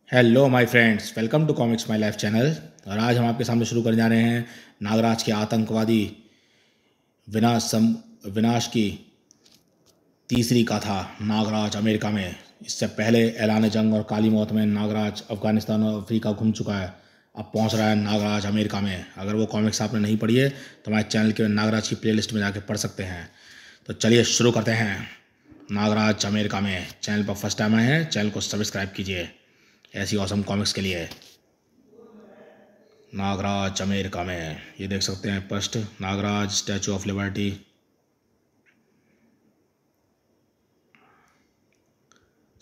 Hello my friends, welcome to comics my life channel. और आज हम आपके सामने शुरू करने जा रहे हैं नागराज के आतंकवादी विनाश की तीसरी कथा, नागराज अमेरिका में। इससे पहले ऐलान जंग और काली मौत में नागराज अफगानिस्तान और अफ्रीका घूम चुका है। अब पहुंच रहा है नागराज अमेरिका में। अगर वो कॉमिक्स आपने नहीं पढ़ी है तो हमारे चैनल के नागराज की प्लेलिस्ट में जाके पढ़ सकते हैं। तो चलिए शुरू करते हैं। नागराज अमेरिका में। चैनल पर फर्स्ट टाइम आए हैं, चैनल को सब्सक्राइब कीजिए ऐसी ऑसम कॉमिक्स के लिए। नागराज अमेरिका में ये देख सकते हैं first Nagraj statue of liberty.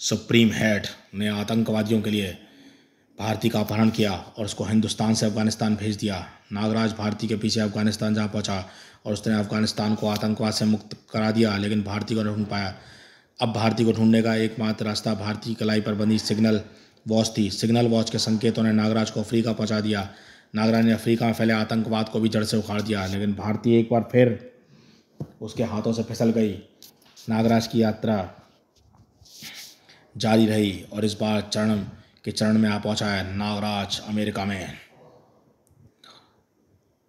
Supreme head ने आतंकवादियों के लिए भारती का अपहरण किया और उसको हिंदुस्तान से अफगानिस्तान भेज दिया। नागराज भारती के पीछे अफगानिस्तान जा पहुंचा और उसने अफगानिस्तान को आतंकवाद से मुक्त करा दिया, लेकिन भारती को नहीं ढूंढ पाया। अब भारती को ढूंढने का एकमात्र रास्ता भारतीय कलाई पर बंधी सिग्नल वॉच थी। सिग्नल वॉच के संकेतों ने नागराज को अफ्रीका पहुंचा दिया। नागराज ने अफ्रीका में फैले आतंकवाद को भी जड़ से उखाड़ दिया, लेकिन भारतीय एक बार फिर उसके हाथों से फिसल गई। नागराज की यात्रा जारी रही और इस बार चरण में आ पहुंचा है नागराज अमेरिका में।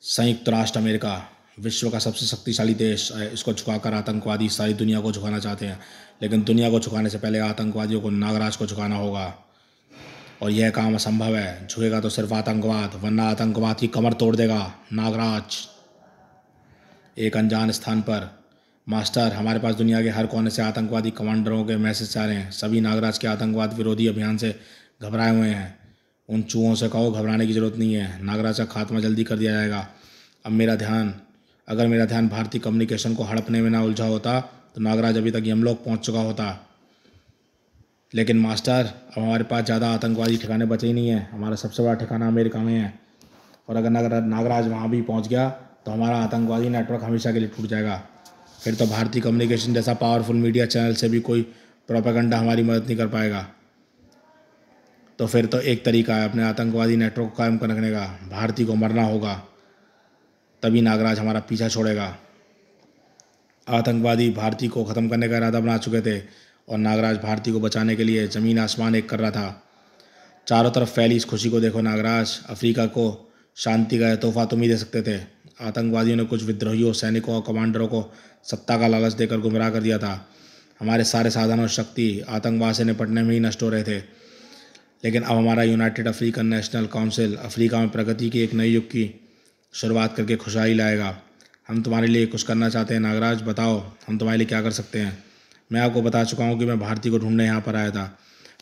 संयुक्त राष्ट्र अमेरिका विश्व का सबसे शक्तिशाली देश है। इसको झुकाकर आतंकवादी सारी दुनिया को झुकाना चाहते हैं, लेकिन दुनिया को झुकाने से पहले आतंकवादियों को नागराज को झुकाना होगा और यह काम असंभव है। झुकेगा तो सिर्फ आतंकवाद, वरना आतंकवाद की कमर तोड़ देगा नागराज। एक अनजान स्थान पर। मास्टर, हमारे पास दुनिया के हर कोने से आतंकवादी कमांडरों के मैसेज आ रहे हैं। सभी नागराज के आतंकवाद विरोधी अभियान से घबराए हुए हैं। उन चूहों से कहो घबराने की जरूरत नहीं है, नागराज का खात्मा जल्दी कर दिया जाएगा। अगर मेरा ध्यान भारतीय कम्युनिकेशन को हड़पने में ना उलझा होता तो नागराज अभी तक यमलोक पहुंच चुका होता। लेकिन मास्टर, अब हमारे पास ज़्यादा आतंकवादी ठिकाने बचे ही नहीं हैं। हमारा सबसे बड़ा ठिकाना अमेरिका में है और अगर नागराज वहाँ भी पहुँच गया तो हमारा आतंकवादी नेटवर्क हमेशा के लिए टूट जाएगा। फिर तो भारतीय कम्युनिकेशन जैसा पावरफुल मीडिया चैनल से भी कोई प्रोपेगेंडा हमारी मदद नहीं कर पाएगा। तो फिर तो एक तरीका है अपने आतंकवादी नेटवर्क को कायम रखने का। भारतीय को मरना होगा, तभी नागराज हमारा पीछा छोड़ेगा। आतंकवादी भारती को ख़त्म करने का इरादा बना चुके थे और नागराज भारती को बचाने के लिए ज़मीन आसमान एक कर रहा था। चारों तरफ फैली इस खुशी को देखो नागराज। अफ्रीका को शांति का तोहफा तुम ही दे सकते थे। आतंकवादियों ने कुछ विद्रोहियों, सैनिकों और कमांडरों को सत्ता का लालच देकर गुमराह कर दिया था। हमारे सारे साधन और शक्ति आतंकवाद से निपटने में ही नष्ट हो रहे थे। लेकिन अब हमारा United African national council Africa में प्रगति की एक नई युग की शुरुआत करके खुशहाली लाएगा। हम तुम्हारे लिए कुछ करना चाहते हैं नागराज, बताओ हम तुम्हारे लिए क्या कर सकते हैं। मैं आपको बता चुका हूँ कि मैं भारती को ढूंढने यहाँ पर आया था,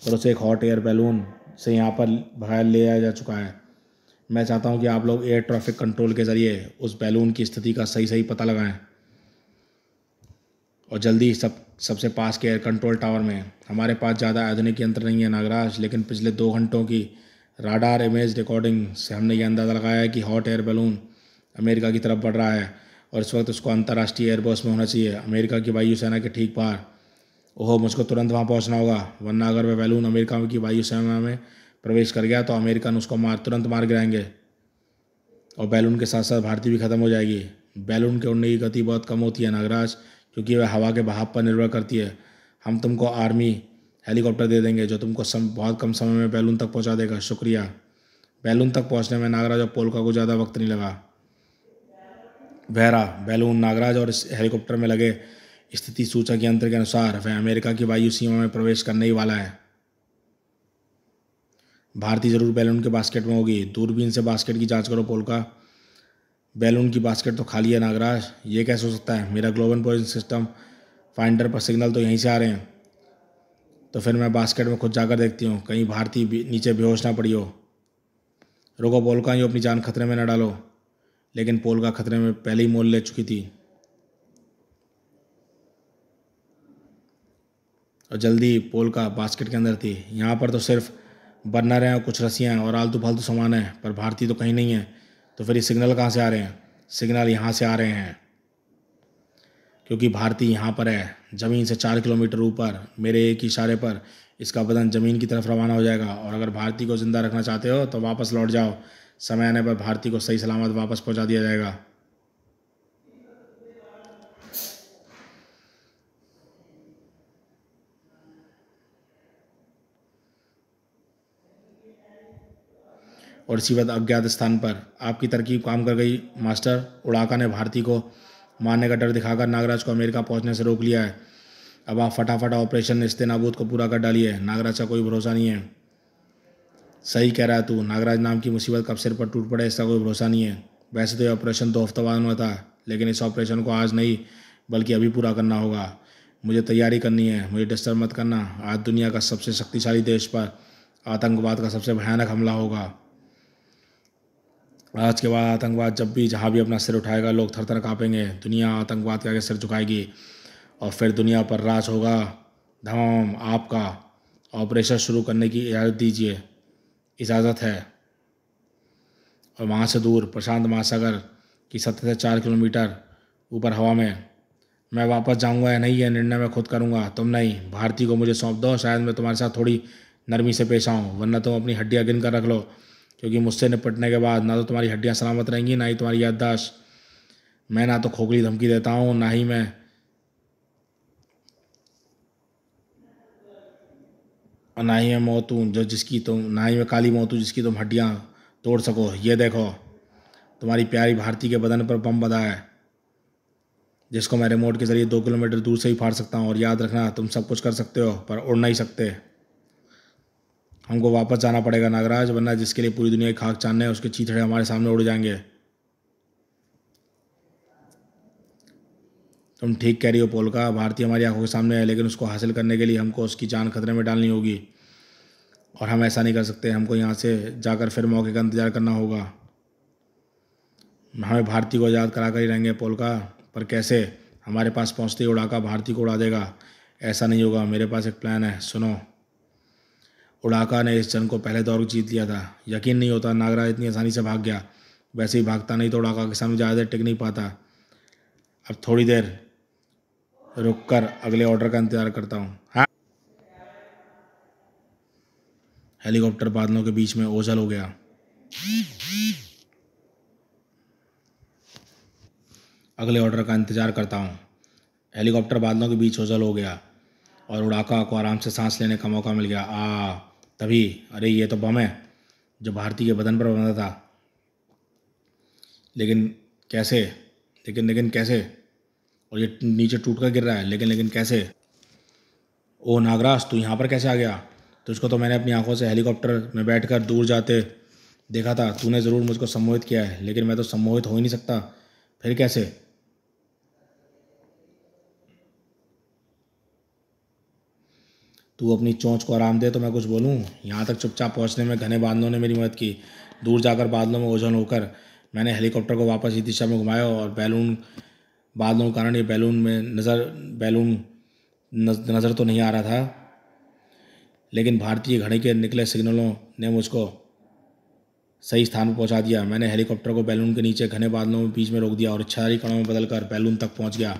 पर उसे एक हॉट एयर बैलून से यहाँ पर भगाया ले आया जा चुका है। मैं चाहता हूँ कि आप लोग एयर ट्रैफिक कंट्रोल के ज़रिए उस बैलून की स्थिति का सही सही पता लगाएं और जल्दी सबसे पास के एयर कंट्रोल टावर में। हमारे पास ज़्यादा आधुनिक यंत्र नहीं है नागराज, लेकिन पिछले 2 घंटों की राडार इमेज रिकॉर्डिंग से हमने ये अंदाज़ा लगाया है कि हॉट एयर बैलून अमेरिका की तरफ बढ़ रहा है और इस वक्त उसको अंतर्राष्ट्रीय एयरबेस में होना चाहिए, अमेरिका की वायुसेना के ठीक बाहर। ओहो, मुझको तुरंत वहाँ पहुँचना होगा, वरना अगर वह बैलून अमेरिका की वायुसेना में प्रवेश कर गया तो अमेरिकन उसको तुरंत मार गिराएंगे और बैलून के साथ साथ भारतीय भी ख़त्म हो जाएगी। बैलून के उड़ने की गति बहुत कम होती है नागराज, क्योंकि वह हवा के बहाव पर निर्भर करती है। हम तुमको आर्मी हेलीकॉप्टर दे देंगे जो तुमको बहुत कम समय में बैलून तक पहुंचा देगा। शुक्रिया। बैलून तक पहुंचने में नागराज और पोलका को ज़्यादा वक्त नहीं लगा। बहरा बैलून नागराज और इस हेलीकॉप्टर में लगे स्थिति सूचक यंत्र के अनुसार वह अमेरिका की वायु सीमा में प्रवेश करने ही वाला है। भारतीय जरूर बैलून के बास्केट में होगी। दूरबीन से बास्केट की जांच करो पोलका। बैलून की बास्केट तो खाली है नागराज, ये कैसे हो सकता है। मेरा ग्लोबल पोजिशन सिस्टम फाइंडर पर सिग्नल तो यहीं से आ रहे हैं। तो फिर मैं बास्केट में खुद जाकर देखती हूँ, कहीं भारती नीचे बेहोश ना पड़ी हो। रुको पोलका, यूँ अपनी जान खतरे में न डालो। लेकिन पोलका खतरे में पहले ही मोल ले चुकी थी और जल्दी पोलका बास्केट के अंदर थी। यहाँ पर तो सिर्फ बर्नर हैं और कुछ रस्सियाँ हैं और आलतू फालतू सामान है, पर भारती तो कहीं नहीं है। तो फिर ये सिग्नल कहाँ से आ रहे हैं। सिग्नल यहाँ से आ रहे हैं क्योंकि भारती यहाँ पर है, ज़मीन से 4 किलोमीटर ऊपर। मेरे एक इशारे पर इसका बदन ज़मीन की तरफ रवाना हो जाएगा और अगर भारती को ज़िंदा रखना चाहते हो तो वापस लौट जाओ। समय आने पर भारती को सही सलामत वापस पहुँचा दिया जाएगा। और इसी वक्त अज्ञात स्थान पर आपकी तरकीब काम कर गई मास्टर। उड़ाका ने भारती को मारने का डर दिखाकर नागराज को अमेरिका पहुंचने से रोक लिया है। अब आप फटाफट ऑपरेशन नेस्तेनाबूद को पूरा कर डालिए। नागराज का कोई भरोसा नहीं है। सही कह रहा है तू। नागराज नाम की मुसीबत कब सिर पर टूट पड़े इसका कोई भरोसा नहीं है। वैसे तो ये ऑपरेशन 2 हफ्ते बाद हुआ था, लेकिन इस ऑपरेशन को आज नहीं बल्कि अभी पूरा करना होगा। मुझे तैयारी करनी है, मुझे डिस्टर्ब मत करना। आज दुनिया का सबसे शक्तिशाली देश पर आतंकवाद का सबसे भयानक हमला होगा। आज के बाद आतंकवाद जब भी जहाँ भी अपना सिर उठाएगा लोग थर थर काँपेंगे। दुनिया आतंकवाद के आगे सिर झुकाएगी और फिर दुनिया पर राज होगा। धमाम आपका ऑपरेशन शुरू करने की इजाज़त दीजिए। इजाज़त है। और वहाँ से दूर प्रशांत महासागर की सतह से 4 किलोमीटर ऊपर हवा में मैं वापस जाऊँगा या नहीं यह निर्णय मैं खुद करूँगा, तुम नहीं। भारती को मुझे सौंप दो, शायद मैं तुम्हारे साथ थोड़ी नरमी से पेश आऊँ, वरना तुम अपनी हड्डियाँ गिन कर रख लो, क्योंकि मुझसे निपटने के बाद ना तो तुम्हारी हड्डियाँ सलामत रहेंगी ना ही तुम्हारी याददाश्त। मैं ना तो खोखली धमकी देता हूँ ना ही मैं मौत हूँ जो जिसकी तुम ना ही मैं काली मौत हूँ जिसकी तुम हड्डियाँ तोड़ सको। ये देखो तुम्हारी प्यारी भारती के बदन पर बम बंधा है जिसको मैं रिमोट के जरिए 2 किलोमीटर दूर से ही फाड़ सकता हूँ। और याद रखना तुम सब कुछ कर सकते हो पर उड़ नहीं सकते। हमको वापस जाना पड़ेगा नागराज, वरना जिसके लिए पूरी दुनिया की खाक चांदने है उसके चीथड़े हमारे सामने उड़ जाएंगे। तुम ठीक कह रही हो पोलका। भारती हमारी आंखों के सामने है, लेकिन उसको हासिल करने के लिए हमको उसकी जान खतरे में डालनी होगी और हम ऐसा नहीं कर सकते। हमको यहाँ से जाकर फिर मौके का इंतजार करना होगा। हमें भारती को आज़ाद करा कर ही रहेंगे पोलका, पर कैसे? हमारे पास पहुँचते ही उड़ाका भारती को उड़ा देगा। ऐसा नहीं होगा, मेरे पास एक प्लान है, सुनो। उड़ाका ने इस जंग को पहले दौर जीत लिया था। यकीन नहीं होता नागराज इतनी आसानी से भाग गया। वैसे ही भागता नहीं तो उड़ाका के सामने ज़्यादा देर टिक नहीं पाता। अब थोड़ी देर रुक कर अगले ऑर्डर का इंतजार करता हूँ। हाँ। हेलीकॉप्टर बादलों के बीच में ओझल हो गया। अगले ऑर्डर का इंतजार करता हूँ। हेलीकॉप्टर बादलों के बीच ओझल हो गया और उड़ाका को आराम से सांस लेने का मौका मिल गया। तभी अरे ये तो बम है जो भारती के बदन पर बंधा था। लेकिन कैसे? लेकिन कैसे? और ये नीचे टूट कर गिर रहा है, लेकिन कैसे? ओ नागराज, तू यहाँ पर कैसे आ गया? तुझको तो मैंने अपनी आंखों से हेलीकॉप्टर में बैठकर दूर जाते देखा था। तूने ज़रूर मुझको सम्मोहित किया है, लेकिन मैं तो सम्मोहित हो ही नहीं सकता। फिर कैसे? तू अपनी चोंच को आराम दे तो मैं कुछ बोलूँ। यहाँ तक चुपचाप पहुँचने में घने बादलों ने मेरी मदद की। दूर जाकर बादलों में ओझल होकर मैंने हेलीकॉप्टर को वापस इस दिशा में घुमाया और बादलों के कारण ये बैलून नज़र तो नहीं आ रहा था, लेकिन भारतीय घड़ी के निकले सिग्नलों ने मुझको सही स्थान पर पहुंचा दिया। मैंने हेलीकॉप्टर को बैलून के नीचे घने बादलों में बीच में रोक दिया और इच्छाधारी कणों में बदलकर बैलून तक पहुंच गया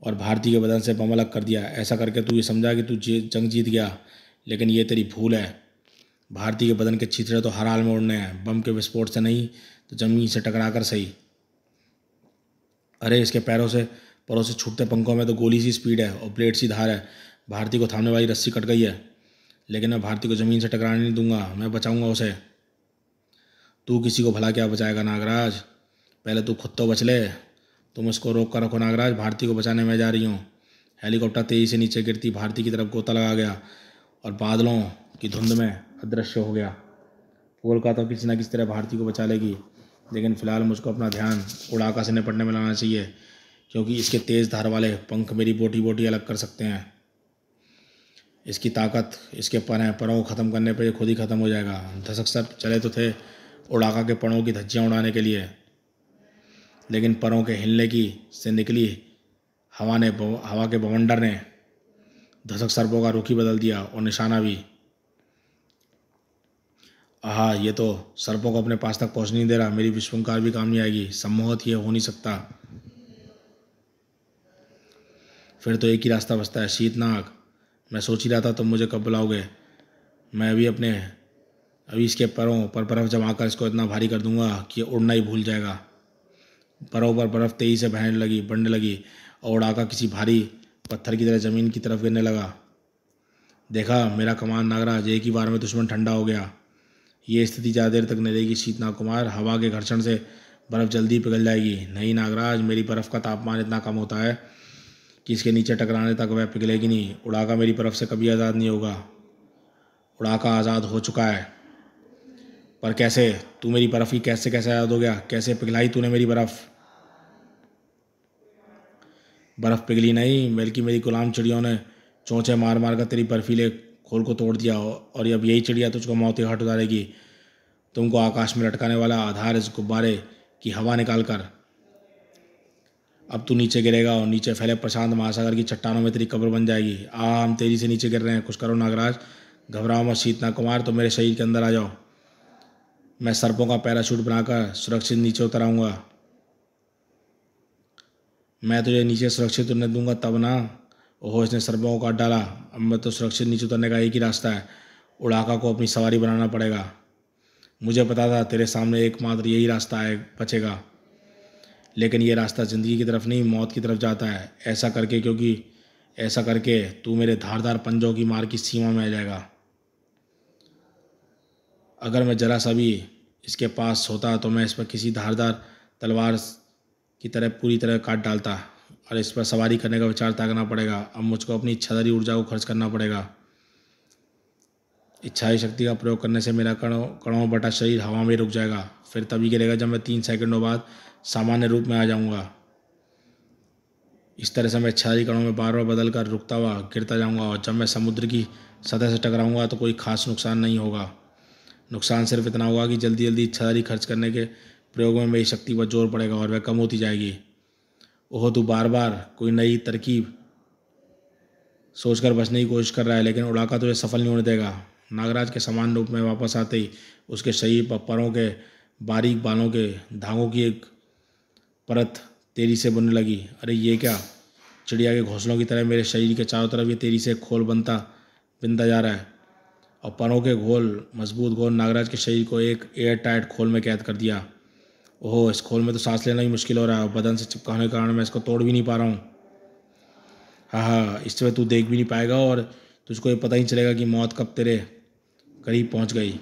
और भारती के बदन से बम अलग कर दिया। ऐसा करके तू ये समझा कि तू जंग जीत गया, लेकिन ये तेरी भूल है। भारती के बदन के छितरे तो हर हाल में उड़ने हैं, बम के विस्फोट से नहीं तो जमीन से टकरा कर सही। अरे इसके परों से छूटते पंखों में तो गोली सी स्पीड है और ब्लेड सी धार है। भारती को थामने वाली रस्सी कट गई है, लेकिन मैं भारती को ज़मीन से टकराने नहीं दूंगा। मैं बचाऊंगा उसे। तू किसी को भला क्या बचाएगा नागराज? पहले तू खुद तो बच ले। तुम इसको रोक कर रखो नागराज, भारती को बचाने में जा रही हूँ। हेलीकॉप्टर तेज़ी से नीचे गिरती भारती की तरफ गोता लगा गया और बादलों की धुंध में अदृश्य हो गया। पोलका तो किसी न किसी तरह भारती को बचा लेगी, लेकिन फिलहाल मुझको अपना ध्यान उड़ाका से निपटने में लाना चाहिए, क्योंकि इसके तेज़ धार वाले पंख मेरी बोटी बोटी अलग कर सकते हैं। इसकी ताकत इसके परों को ख़त्म करने पर ये खुद ही ख़त्म हो जाएगा। धसक सर चले तो थे उड़ाका के परों की धज्जियाँ उड़ाने के लिए, लेकिन परों के हिलने की से निकली हवा के बवंडर ने धसक सर्पों का रुख ही बदल दिया और निशाना भी। ये तो सर्पों को अपने पास तक पहुँच नहीं दे रहा। मेरी विश्वंकार भी काम नहीं आएगी। सम्मोहित ये हो नहीं सकता। फिर तो एक ही रास्ता बचता है, शीतनाग। मैं सोच ही रहा था तुम मुझे कब बुलाओगे। मैं अभी इसके परों पर बर्फ़ जमा कर इसको इतना भारी कर दूंगा कि ये उड़ना ही भूल जाएगा। परों पर बर्फ़ तेज़ी से बढ़ने लगी और उड़ाका किसी भारी पत्थर की तरह ज़मीन की तरफ गिरने लगा। देखा मेरा कमान नागराज, एक ही बार में दुश्मन ठंडा हो गया। ये स्थिति ज़्यादा देर तक नहीं रहेगी शीतनाग कुमार। हवा के घर्षण से बर्फ़ जल्दी पिघल जाएगी। नहीं नागराज, मेरी बर्फ़ का तापमान इतना कम होता है कि इसके नीचे टकराने तक वह पिघलेगी नहीं। उड़ाका मेरी बर्फ़ से कभी आज़ाद नहीं होगा। उड़ाका आज़ाद हो चुका है। पर कैसे? तू मेरी बर्फ़ की कैसे कैसे आज़ाद हो गया? कैसे पिघलाई तूने मेरी बर्फ़? बर्फ़ पिघली नहीं, बल्कि मेरी गुलाम चिड़ियों ने चोंचे मार मार कर तेरी बर्फीले खोल को तोड़ दिया। और अब यही चिड़िया तुझको मौत के घाट उतारेगी। तुमको आकाश में लटकाने वाला आधार इस गुब्बारे की हवा निकाल कर अब तू नीचे गिरेगा और नीचे फैले प्रशांत महासागर की चट्टानों में तेरी कब्र बन जाएगी। हम तेजी से नीचे गिर रहे हैं, कुछ करो नागराज। घबराओ मत शीतनाग कुमार, तो मेरे शरीर के अंदर आ जाओ। मैं सर्पों का पैराशूट बनाकर सुरक्षित नीचे उतर आऊँगा। मैं तुझे नीचे सुरक्षित उतरने दूंगा तब ना। ओहो, इसने सर्पों को काट डाला। अब मैं तो सुरक्षित नीचे उतरने का एक ही रास्ता है, उड़ाका को अपनी सवारी बनाना पड़ेगा। मुझे पता था तेरे सामने एकमात्र यही रास्ता है बचेगा, लेकिन ये रास्ता ज़िंदगी की तरफ नहीं, मौत की तरफ जाता है। ऐसा करके तू मेरे धारदार पंजों की मार की सीमा में आ जाएगा। अगर मैं जरा सा भी इसके पास होता तो मैं इस पर किसी धारदार तलवार की तरह पूरी तरह काट डालता। और इस पर सवारी करने का विचार त्यागना पड़ेगा। अब मुझको अपनी इच्छाधारी ऊर्जा को खर्च करना पड़ेगा। इच्छाई शक्ति का प्रयोग करने से मेरा कणों बटा शरीर हवा में रुक जाएगा। फिर तभी गिरेगा जब मैं 3 सेकंडों बाद सामान्य रूप में आ जाऊंगा। इस तरह से मैं इच्छाधारी कणों में बार बार बदल कर रुकता हुआ गिरता जाऊंगा। और जब मैं समुद्र की सतह से टकराऊंगा तो कोई खास नुकसान नहीं होगा। नुकसान सिर्फ इतना होगा कि जल्दी जल्दी इच्छाधारी खर्च करने के प्रयोग में मेरी शक्ति पर जोर पड़ेगा और वह कम होती जाएगी। ओह, तू बार बार कोई नई तरकीब सोचकर बचने की कोशिश कर रहा है, लेकिन उड़ाका तुझे सफल नहीं होने देगा। नागराज के समान रूप में वापस आते ही उसके शरीर पर परों के बारीक बालों के धागों की एक परत तेजी से बनने लगी। अरे ये क्या? चिड़िया के घोंसलों की तरह मेरे शरीर के चारों तरफ ये तेजी से खोल बनता जा रहा है। और परों के मजबूत घोल नागराज के शरीर को एक एयर टाइट खोल में कैद कर दिया। ओहो, इस खोल में तो सांस लेना ही मुश्किल हो रहा है और बदन से चिपका होने के कारण मैं इसको तोड़ भी नहीं पा रहा हूँ। हाँ, इससे तू देख भी नहीं पाएगा और तुझको ये पता ही चलेगा कि मौत कब तेरे करीब पहुँच गई।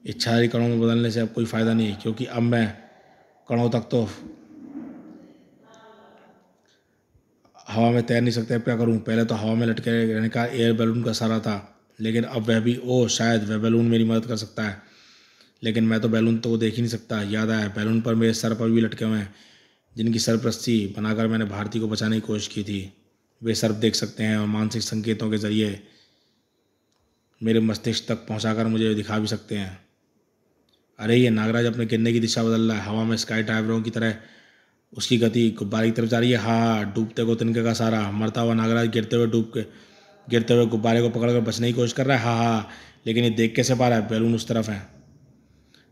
इच्छाधारी कणों में बदलने से अब कोई फ़ायदा नहीं, क्योंकि अब मैं कणों तक तो हवा में तैर नहीं सकते। अब क्या करूं? पहले तो हवा में लटके रहने का एयर बैलून का सहारा था, लेकिन अब वह भी शायद वह बैलून मेरी मदद कर सकता है। लेकिन मैं तो बैलून तो देख ही नहीं सकता। याद आया, बैलून पर मेरे सर पर भी लटके हुए हैं, जिनकी सरपरस्ती बनाकर मैंने भारती को बचाने की कोशिश की थी। वे सर्प देख सकते हैं और मानसिक संकेतों के जरिए मेरे मस्तिष्क तक पहुंचाकर मुझे दिखा भी सकते हैं। अरे ये नागराज अपने गिरने की दिशा बदल रहा है। हवा में स्काई ड्राइवरों की तरह उसकी गति गुब्बारे की तरफ जा रही है। हाँ, डूबते को तिनके का सारा। मरता हुआ नागराज गिरते हुए गुब्बारे को पकड़कर बचने की कोशिश कर रहा है। हाँ हाँ, लेकिन ये देख कैसे पा रहा है? बैलून उस तरफ है।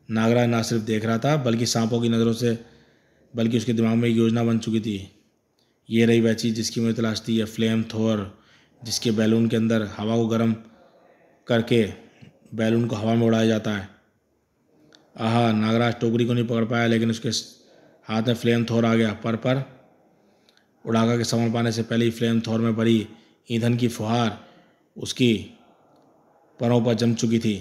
नागराज ना सिर्फ देख रहा था, बल्कि सांपों की नज़रों से बल्कि उसके दिमाग में एक योजना बन चुकी थी। ये रही वह चीज़ जिसकी मुझे तलाश थी, फ्लेम थ्रोअर, जिसके बैलून के अंदर हवा को गर्म करके बैलून को हवा में उड़ाया जाता है। आहा, नागराज टोकरी को नहीं पकड़ पाया, लेकिन उसके हाथ में फ्लेम थ्रोअर आ गया। पर उड़ाका के संभल पाने से पहले ही फ्लेम थ्रोअर में भरी ईंधन की फुहार उसकी परों पर जम चुकी थी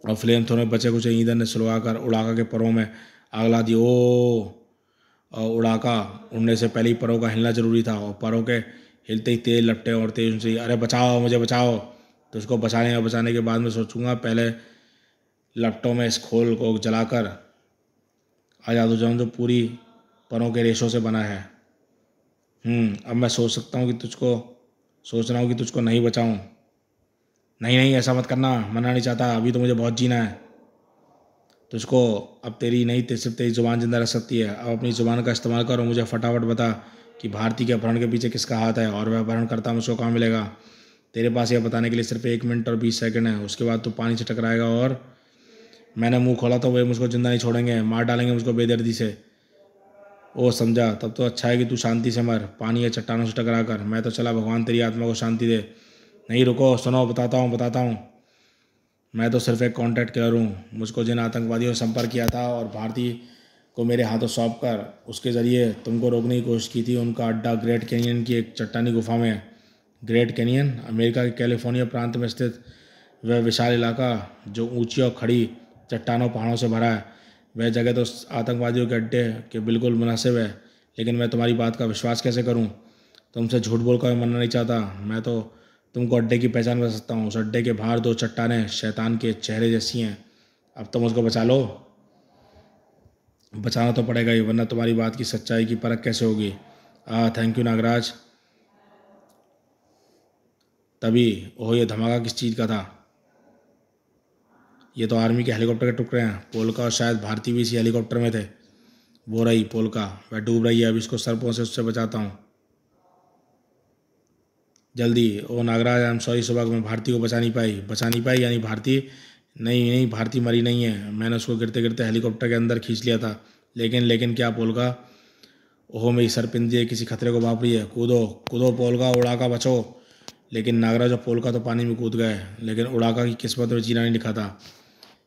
और फ्लेम थ्रोअर में बचे कुछ ईंधन ने सुलगाकर उड़ाका के परों में आग ला दी। और उड़ाका उड़ने से पहले ही परों का हिलना जरूरी था, और परों के हिलते ही तेज लपटे और तेज ऊँची, अरे बचाओ, मुझे बचाओ। तो उसको बचाने के बाद में सोचूंगा, पहले लपटों में इस खोल को जलाकर आज़ाद हो जाऊँ जो पूरी परों के रेशों से बना है। अब मैं सोच रहा हूँ कि तुझको नहीं बचाऊँ। नहीं नहीं, ऐसा मत करना, मरना नहीं चाहता, अभी तो मुझे बहुत जीना है। तुझको अब तेरी नहीं सिर्फ तेरी ज़ुबान जिंदा रख सकती है। अब अपनी ज़ुबान का इस्तेमाल करो, मुझे फटाफट बता कि भारती के अपहरण के पीछे किसका हाथ है, और वह अपहरण करता मुझको कहाँ मिलेगा। तेरे पास यह बताने के लिए सिर्फ 1 मिनट और 20 सेकंड है। उसके बाद तू पानी से टकराएगा और मैंने मुंह खोला तो वे मुझको जिंदा नहीं छोड़ेंगे, मार डालेंगे मुझको बेदर्दी से। ओ समझा, तब तो अच्छा है कि तू शांति से मर, पानी या चट्टानों से टकरा कर। मैं तो चला, भगवान तेरी आत्मा को शांति दे। नहीं रुको, सुनो, बताता हूँ। मैं तो सिर्फ एक कॉन्ट्रैक्ट किलर हूँ। मुझको जिन आतंकवादियों ने संपर्क किया था और भारतीय को मेरे हाथों सौंप कर उसके ज़रिए तुमको रोकने की कोशिश की थी, उनका अड्डा ग्रेट कैनियन की एक चट्टानी गुफा में है। ग्रेट कैनियन अमेरिका के कैलिफोर्निया प्रांत में स्थित वह विशाल इलाका जो ऊंची और खड़ी चट्टानों पहाड़ों से भरा है, वह जगह तो आतंकवादियों के अड्डे के बिल्कुल मुनासिब है। लेकिन मैं तुम्हारी बात का विश्वास कैसे करूं? तुमसे झूठ बोलकर मैं मरना नहीं चाहता। मैं तो तुमको अड्डे की पहचान बता सकता हूँ। उस अड्डे के बाहर 2 चट्टानें शैतान के चेहरे जैसी हैं। अब तुम उसको बचा लो। बचाना तो पड़ेगा ही, वरना तुम्हारी बात की सच्चाई की परख कैसे होगी? Thank you Nagraj. तभी ओह, ये धमाका किस चीज़ का था? ये तो आर्मी के हेलीकॉप्टर के टुकड़े हैं। पोलका और शायद भारती भी इसी हेलीकॉप्टर में थे। वो रही पोलका, वह डूब रही है। अब इसको सर्पों से उससे बचाता हूँ जल्दी। ओ नागराज, आई एम सॉरी। सुबह को मैं भारती को बचा नहीं पाई यानी भारती नहीं नहीं, भारती मरी नहीं है। मैंने उसको गिरते गिरते हेलीकॉप्टर के अंदर खींच लिया था। लेकिन क्या पोलका? ओहो, मेरी सरपिंदी किसी खतरे को भाप रही है। कूदो कूदो पोलका, उड़ाका बचो। लेकिन नागराज और पोलका तो पानी में कूद गए, लेकिन उड़ाका की किस्मत में जीना नहीं लिखा था।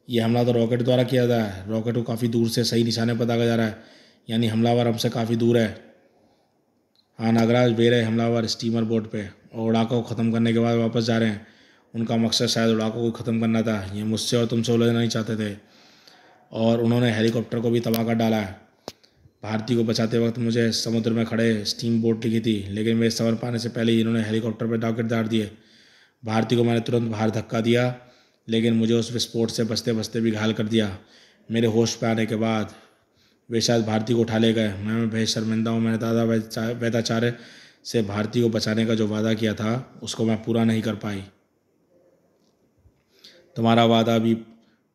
ये हमला तो रॉकेट द्वारा किया था। रॉकेट को काफ़ी दूर से सही निशाने पर दागा जा रहा है, यानी हमलावर हमसे काफ़ी दूर है। हाँ नागराज, वे रहे हमलावर स्टीमर बोट पे और उड़ाका को ख़त्म करने के बाद वापस जा रहे हैं। उनका मकसद शायद उड़ाका को ख़त्म करना था। ये मुझसे और तुमसे उलझना नहीं चाहते थे, और उन्होंने हेलीकॉप्टर को भी तबाह कर डाला है। भारती को बचाते वक्त मुझे समुद्र में खड़े स्टीम बोट दिखी थी, लेकिन वे सवर पाने से पहले ही इन्होंने हेलीकॉप्टर पर रॉकेट दाड़ दिए। भारती को मैंने तुरंत बाहर धक्का दिया, लेकिन मुझे उस विस्फोट से बचते बचते भी घायल कर दिया। मेरे होश पे आने के बाद वे शायद भारती को उठा ले गए। मैं बेहद शर्मिंदा हूँ। मैंने दादा वैदाचार्य से भारती को बचाने का जो वादा किया था, उसको मैं पूरा नहीं कर पाई। तुम्हारा वादा अभी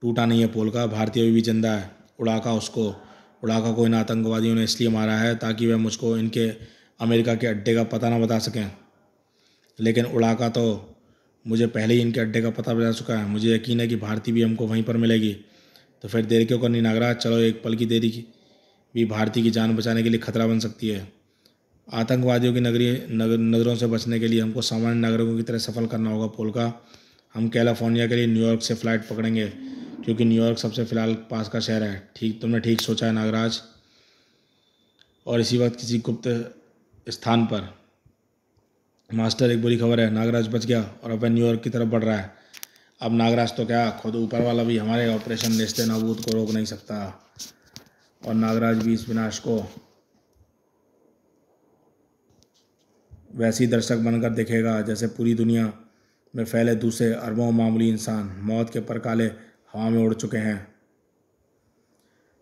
टूटा नहीं है पोलका। भारती अभी भी जिंदा है। उड़ाका को इन आतंकवादियों ने इसलिए मारा है ताकि वह मुझको इनके अमेरिका के अड्डे का पता ना बता सकें। लेकिन उड़ाका तो मुझे पहले ही इनके अड्डे का पता बता चुका है। मुझे यकीन है कि भारती भी हमको वहीं पर मिलेगी। तो फिर देर क्यों करनी नागराज? चलो, एक पल की देरी की भी भारती की जान बचाने के लिए खतरा बन सकती है। आतंकवादियों की नज़रों से बचने के लिए हमको सामान्य नागरिकों की तरह सफल करना होगा पोलका। हम कैलिफोर्निया के लिए न्यूयॉर्क से फ़्लाइट पकड़ेंगे, क्योंकि न्यूयॉर्क सबसे फ़िलहाल पास का शहर है। तुमने ठीक सोचा है नागराज। और इसी वक्त किसी गुप्त स्थान पर मास्टर, एक बुरी खबर है। नागराज बच गया और अब वह न्यूयॉर्क की तरफ बढ़ रहा है। अब नागराज तो क्या, खुद ऊपर वाला भी हमारे ऑपरेशन नेस्ते नाबूद को रोक नहीं सकता, और नागराज भी इस विनाश को वैसी दर्शक बनकर देखेगा जैसे पूरी दुनिया में फैले दूसरे अरबों मामूली इंसान मौत के परकाले हवा में उड़ चुके हैं।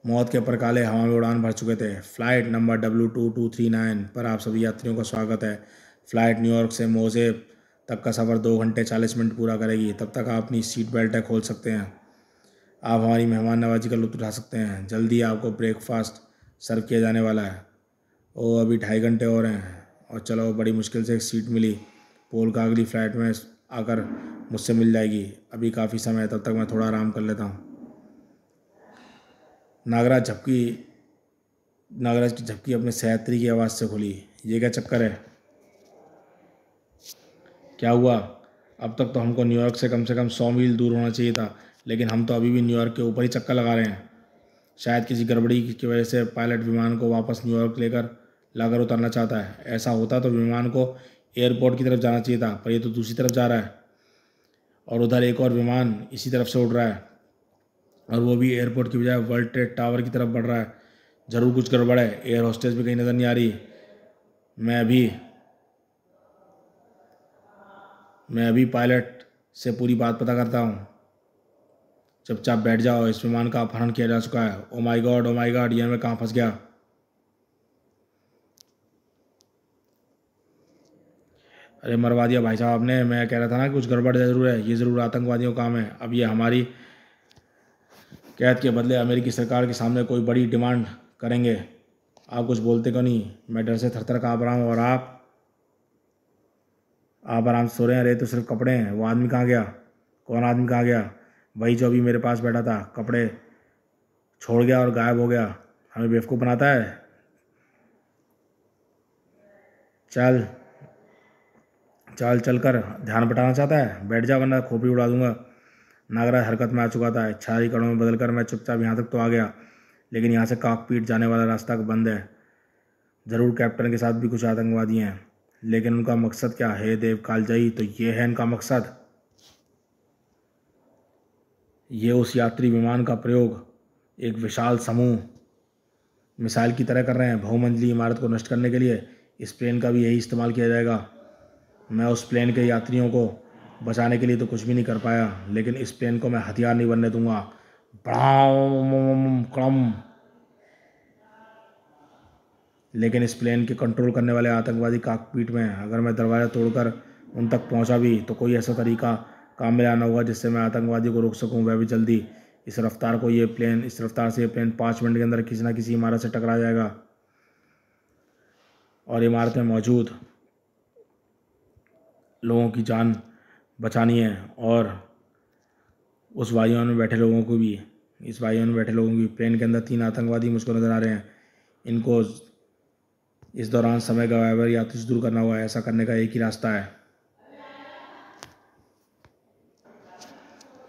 मौत के परकाले हवा में उड़ान भर चुके थे। फ्लाइट नंबर W2239 पर आप सभी यात्रियों का स्वागत है। फ़्लाइट न्यूयॉर्क से मोज़े तक का सफ़र 2 घंटे 40 मिनट पूरा करेगी। तब तक आप अपनी सीट बेल्ट खोल सकते हैं। आप हमारी मेहमान नवाजी का लुत्फ़ उठा सकते हैं। जल्दी आपको ब्रेकफास्ट सर्व किया जाने वाला है। ओ, अभी 2.5 घंटे और हैं। और चलो, बड़ी मुश्किल से एक सीट मिली। पोल का अगली फ़्लाइट में आकर मुझसे मिल जाएगी। अभी काफ़ी समय है, तब तक मैं थोड़ा आराम कर लेता हूँ। नागराज की झपकी अपने सहयात्री की आवाज़ से खुली। ये क्या चक्कर है? क्या हुआ? अब तक तो हमको न्यूयॉर्क से कम 100 मील दूर होना चाहिए था, लेकिन हम तो अभी भी न्यूयॉर्क के ऊपर ही चक्कर लगा रहे हैं। शायद किसी गड़बड़ी की वजह से पायलट विमान को वापस न्यूयॉर्क लाकर उतारना चाहता है। ऐसा होता तो विमान को एयरपोर्ट की तरफ जाना चाहिए था, पर ये तो दूसरी तरफ जा रहा है। और उधर एक और विमान इसी तरफ से उड़ रहा है, और वो भी एयरपोर्ट की बजाय वर्ल्ड ट्रेड टावर की तरफ बढ़ रहा है। ज़रूर कुछ गड़बड़ है। एयर होस्टेस भी कहीं नज़र नहीं आ रही। मैं अभी पायलट से पूरी बात पता करता हूँ। चुपचाप बैठ जाओ। इस विमान का अपहरण किया जा चुका है। ओ माय गॉड, ये मैं कहाँ फंस गया? अरे, मरवा दिया भाई साहब आपने। मैं कह रहा था ना, कुछ गड़बड़ ज़रूर है। ये ज़रूर आतंकवादियों का काम है। अब ये हमारी कैद के बदले अमेरिकी सरकार के सामने कोई बड़ी डिमांड करेंगे। आप कुछ बोलते क्यों नहीं? मैं डर से थर-थर काँप रहा हूँ। और आप आराम से सो रहे हैं। अरे, तो सिर्फ कपड़े हैं। वो आदमी कहाँ गया? कौन आदमी कहाँ गया? वही जो अभी मेरे पास बैठा था, कपड़े छोड़ गया और गायब हो गया। हमें बेवकूफ़ बनाता है। चल चल कर ध्यान बटाना चाहता है? बैठ जा, वरना खोपड़ी उड़ा दूंगा। नागराज हरकत में आ चुका था। इच्छाधारी कड़ों में बदलकर मैं चुपचाप यहाँ तक तो आ गया, लेकिन यहाँ से कॉकपिट जाने वाला रास्ता बंद है। ज़रूर कैप्टन के साथ भी कुछ आतंकवादी हैं, लेकिन उनका मकसद क्या है? देव कालजाई, तो ये है इनका मकसद। ये उस यात्री विमान का प्रयोग एक विशाल समूह मिसाइल की तरह कर रहे हैं बहुमंजिली इमारत को नष्ट करने के लिए। इस प्लेन का भी यही इस्तेमाल किया जाएगा। मैं उस प्लेन के यात्रियों को बचाने के लिए तो कुछ भी नहीं कर पाया, लेकिन इस प्लेन को मैं हथियार नहीं बनने दूंगा। क्रम लेकिन इस प्लेन के कंट्रोल करने वाले आतंकवादी कॉकपिट में अगर मैं दरवाज़ा तोड़कर उन तक पहुंचा भी तो कोई ऐसा तरीका काम में लाना होगा जिससे मैं आतंकवादी को रोक सकूं, वह भी जल्दी। इस रफ्तार से ये प्लेन 5 मिनट के अंदर किसी न किसी इमारत से टकरा जाएगा और इमारत में मौजूद लोगों की जान बचानी है और उस वायुयान में बैठे लोगों को भी प्लेन के अंदर 3 आतंकवादी मुझको नज़र आ रहे हैं। इनको इस दौरान समय गंवाकर यात्री से दूर करना होगा। ऐसा करने का एक ही रास्ता है,